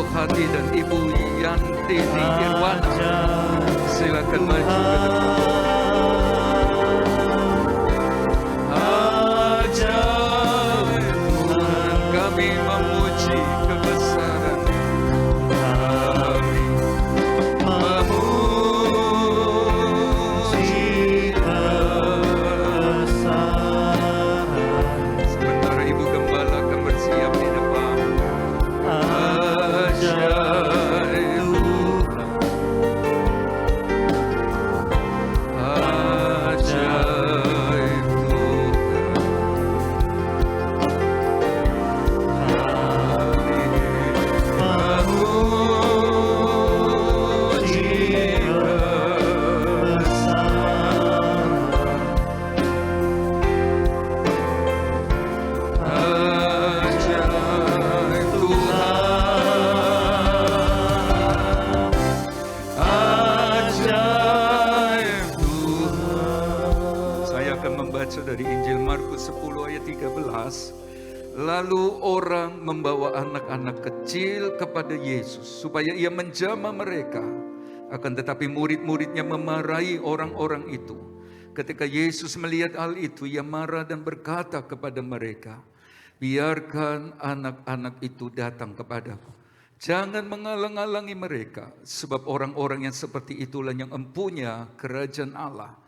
membaca dari Injil Markus 10 ayat 13. Lalu orang membawa anak-anak kecil kepada Yesus supaya ia menjamah mereka. Akan tetapi murid-muridnya memarahi orang-orang itu. Ketika Yesus melihat hal itu, ia marah dan berkata kepada mereka, biarkan anak-anak itu datang kepadaku. Jangan menghalang-halangi mereka, sebab orang-orang yang seperti itulah yang empunya kerajaan Allah.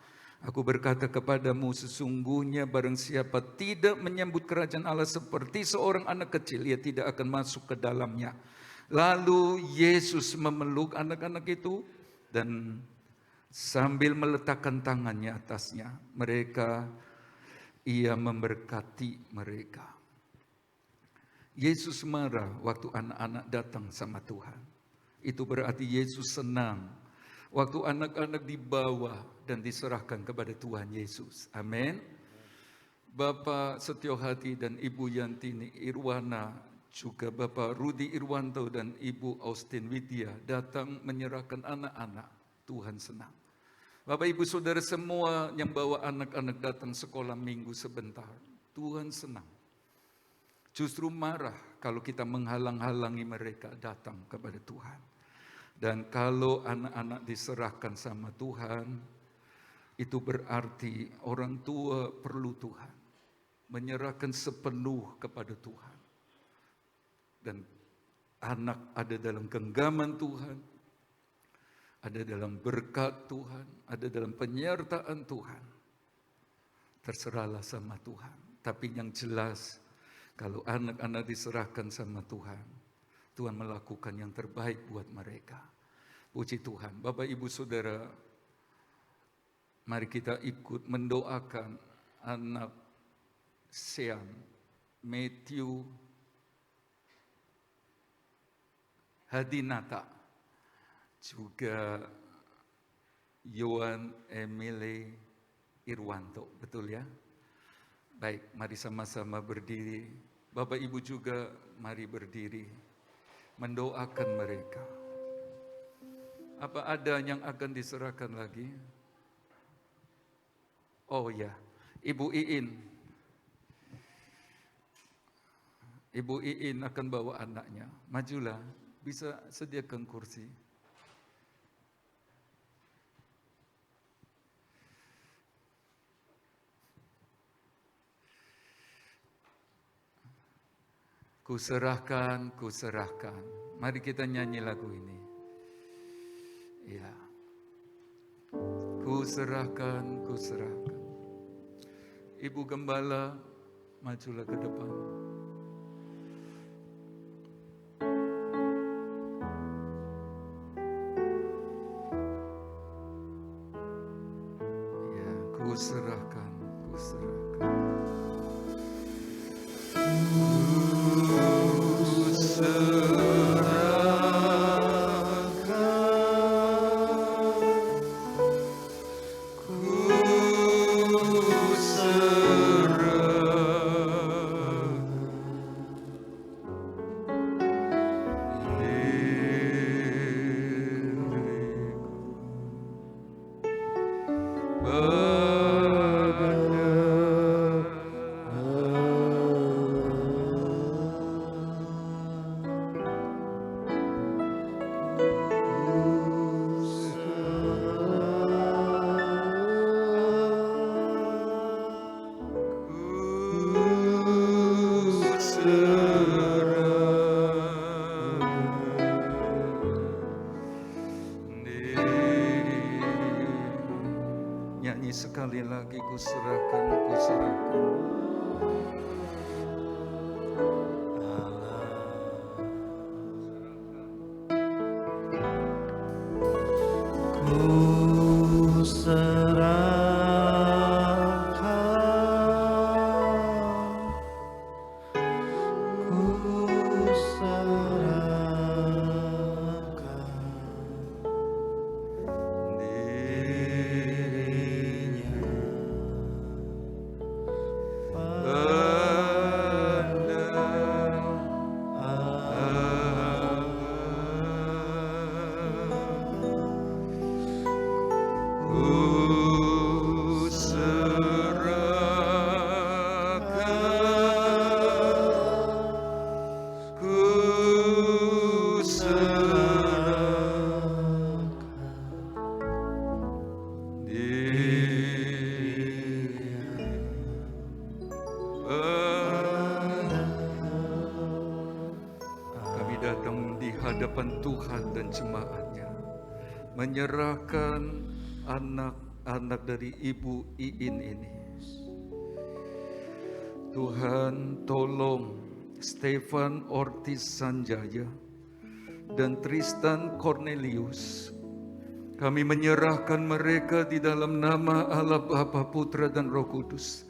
Aku berkata kepadamu, sesungguhnya barang siapa tidak menyambut kerajaan Allah seperti seorang anak kecil, ia tidak akan masuk ke dalamnya. Lalu Yesus memeluk anak-anak itu dan sambil meletakkan tangannya atasnya, ia memberkati mereka. Yesus marah waktu anak-anak datang sama Tuhan. Itu berarti Yesus senang waktu anak-anak dibawa dan diserahkan kepada Tuhan Yesus. Amin. Bapak Setio Hadi dan Ibu Yantini Irwana, juga Bapak Rudi Irwanto dan Ibu Austin Widya datang menyerahkan anak-anak. Tuhan senang. Bapak Ibu Saudara semua yang bawa anak-anak datang sekolah minggu sebentar, Tuhan senang. Justru marah kalau kita menghalang-halangi mereka datang kepada Tuhan. Dan kalau anak-anak diserahkan sama Tuhan, itu berarti orang tua perlu Tuhan. Menyerahkan sepenuh kepada Tuhan. Dan anak ada dalam genggaman Tuhan, ada dalam berkat Tuhan, ada dalam penyertaan Tuhan. Terserahlah sama Tuhan. Tapi yang jelas, kalau anak-anak diserahkan sama Tuhan, Tuhan melakukan yang terbaik buat mereka. Puji Tuhan. Bapak Ibu Saudara, mari kita ikut mendoakan anak Sean, Matthew Hadinata, juga Yohan Emile Irwanto. Betul ya? Baik, mari sama-sama berdiri. Bapak Ibu juga mari berdiri. Mendoakan mereka. Apa ada yang akan diserahkan lagi? Oh ya, Ibu Iin. Ibu Iin akan bawa anaknya. Majulah, bisa sediakan kursi. Kuserahkan, kuserahkan. Mari kita nyanyi lagu ini. Ya. Kuserahkan, kuserahkan. Ibu Gembala, majulah ke depan. Ya, kuserahkan, kuserahkan. Nyanyi sekali lagi, kuserahkan, kuserahkan. Kuserahkan hadapan Tuhan dan jemaatnya, menyerahkan anak-anak dari Ibu Iin ini. Tuhan, tolong Stefan Ortiz Sanjaya dan Tristan Cornelius. Kami menyerahkan mereka di dalam nama Allah Bapa, Putra dan Roh Kudus.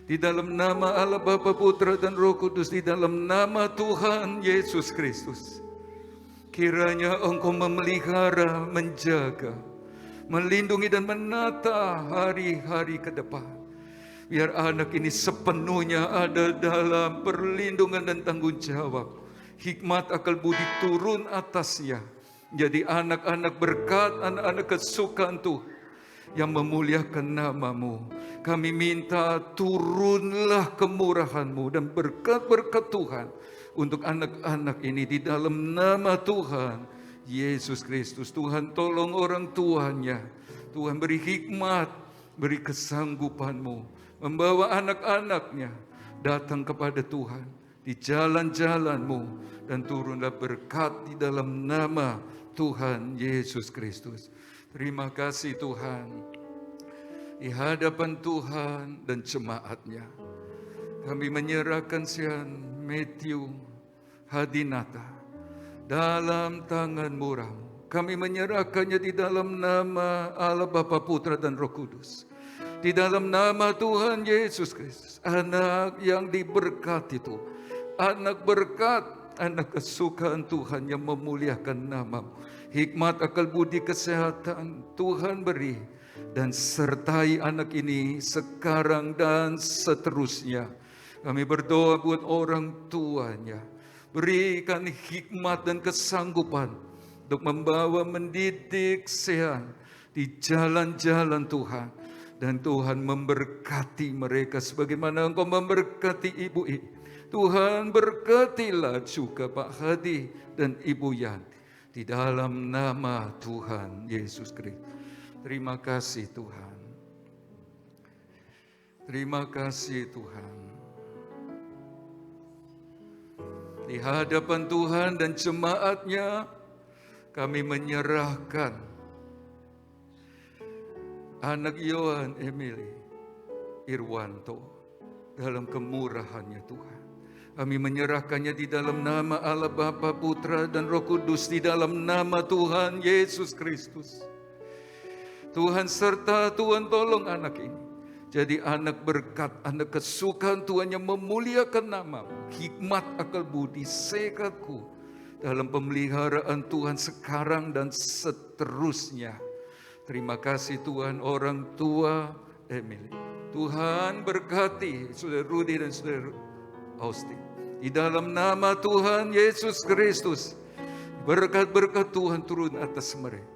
Di dalam nama Allah Bapa, Putra dan Roh Kudus, di dalam nama Tuhan Yesus Kristus. Kiranya Engkau memelihara, menjaga, melindungi dan menata hari-hari ke depan. Biar anak ini sepenuhnya ada dalam perlindungan dan tanggung jawab. Hikmat akal budi turun atasnya. Jadi anak-anak berkat, anak-anak kesukaan Tuhan yang memuliakan nama-Mu. Kami minta turunlah kemurahan-Mu dan berkat-berkat Tuhan untuk anak-anak ini di dalam nama Tuhan Yesus Kristus. Tuhan, tolong orang tuanya. Tuhan, beri hikmat, beri kesanggupan-Mu membawa anak-anaknya datang kepada Tuhan di jalan-jalan-Mu, dan turunlah berkat di dalam nama Tuhan Yesus Kristus. Terima kasih Tuhan. Di hadapan Tuhan dan jemaatnya, kami menyerahkan Sian Matthew Hadinata dalam tangan murah-Mu. Kami menyerahkannya di dalam nama Allah Bapa, Putra dan Roh Kudus. Di dalam nama Tuhan Yesus Kristus, anak yang diberkati itu, anak berkat, anak kesukaan Tuhan yang memuliakan nama-Mu. Hikmat, akal budi, kesehatan Tuhan beri, dan sertai anak ini sekarang dan seterusnya. Kami berdoa buat orang tuanya, berikan hikmat dan kesanggupan untuk membawa, mendidik Sean di jalan-jalan Tuhan. Dan Tuhan memberkati mereka sebagaimana Engkau memberkati Ibu I. Tuhan, berkatilah juga Pak Hadi dan Ibu Yan di dalam nama Tuhan Yesus Kristus. Terima kasih Tuhan. Terima kasih Tuhan. Di hadapan Tuhan dan jemaatnya, kami menyerahkan anak Yohan Emily Irwanto dalam kemurahan-Nya Tuhan. Kami menyerahkannya di dalam nama Allah Bapa, Putra dan Roh Kudus, di dalam nama Tuhan Yesus Kristus. Tuhan serta Tuhan tolong anak ini jadi anak berkat, anak kesukaan Tuhan yang memuliakan nama-Mu. Hikmat, akal budi, sekatku dalam pemeliharaan Tuhan sekarang dan seterusnya. Terima kasih Tuhan, orang tua Emily. Tuhan berkati Saudara Rudy dan Saudara Austin. Di dalam nama Tuhan Yesus Kristus, berkat-berkat Tuhan turun atas mereka.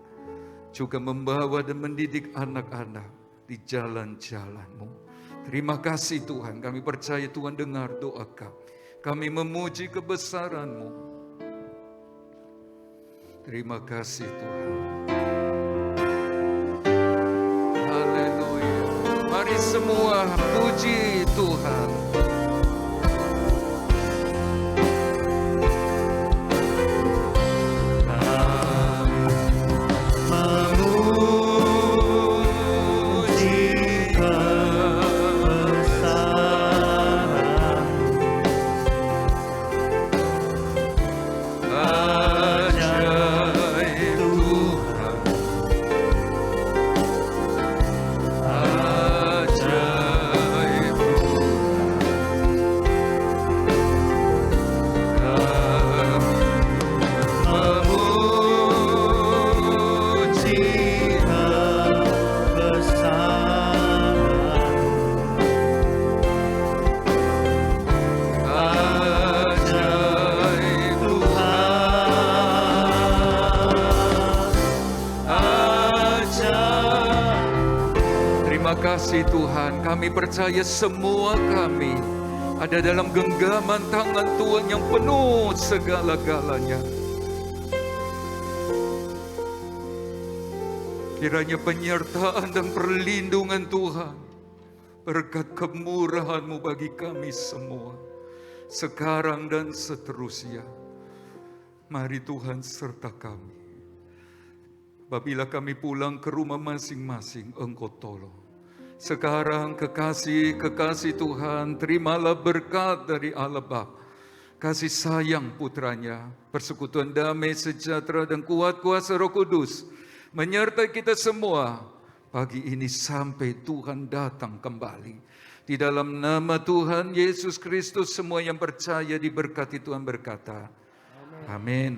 Juga membawa dan mendidik anak-anak di jalan-jalan-Mu. Terima kasih Tuhan, kami percaya Tuhan dengar doa kami. Kami memuji kebesaran-Mu. Terima kasih Tuhan. Mari semua puji Tuhan. kasih Tuhan, kami percaya semua kami ada dalam genggaman tangan Tuhan yang penuh segala-galanya. Kiranya penyertaan dan perlindungan Tuhan, berkat kemurahan-Mu bagi kami semua, sekarang dan seterusnya. Mari Tuhan serta kami. Apabila kami pulang ke rumah masing-masing, Engkau tolong. Sekarang kekasih Tuhan, terimalah berkat dari Allah Bapa, kasih sayang putranya, persekutuan damai, sejahtera, dan kuat kuasa Roh Kudus menyertai kita semua pagi ini sampai Tuhan datang kembali. Di dalam nama Tuhan Yesus Kristus, semua yang percaya diberkati Tuhan berkata, amin.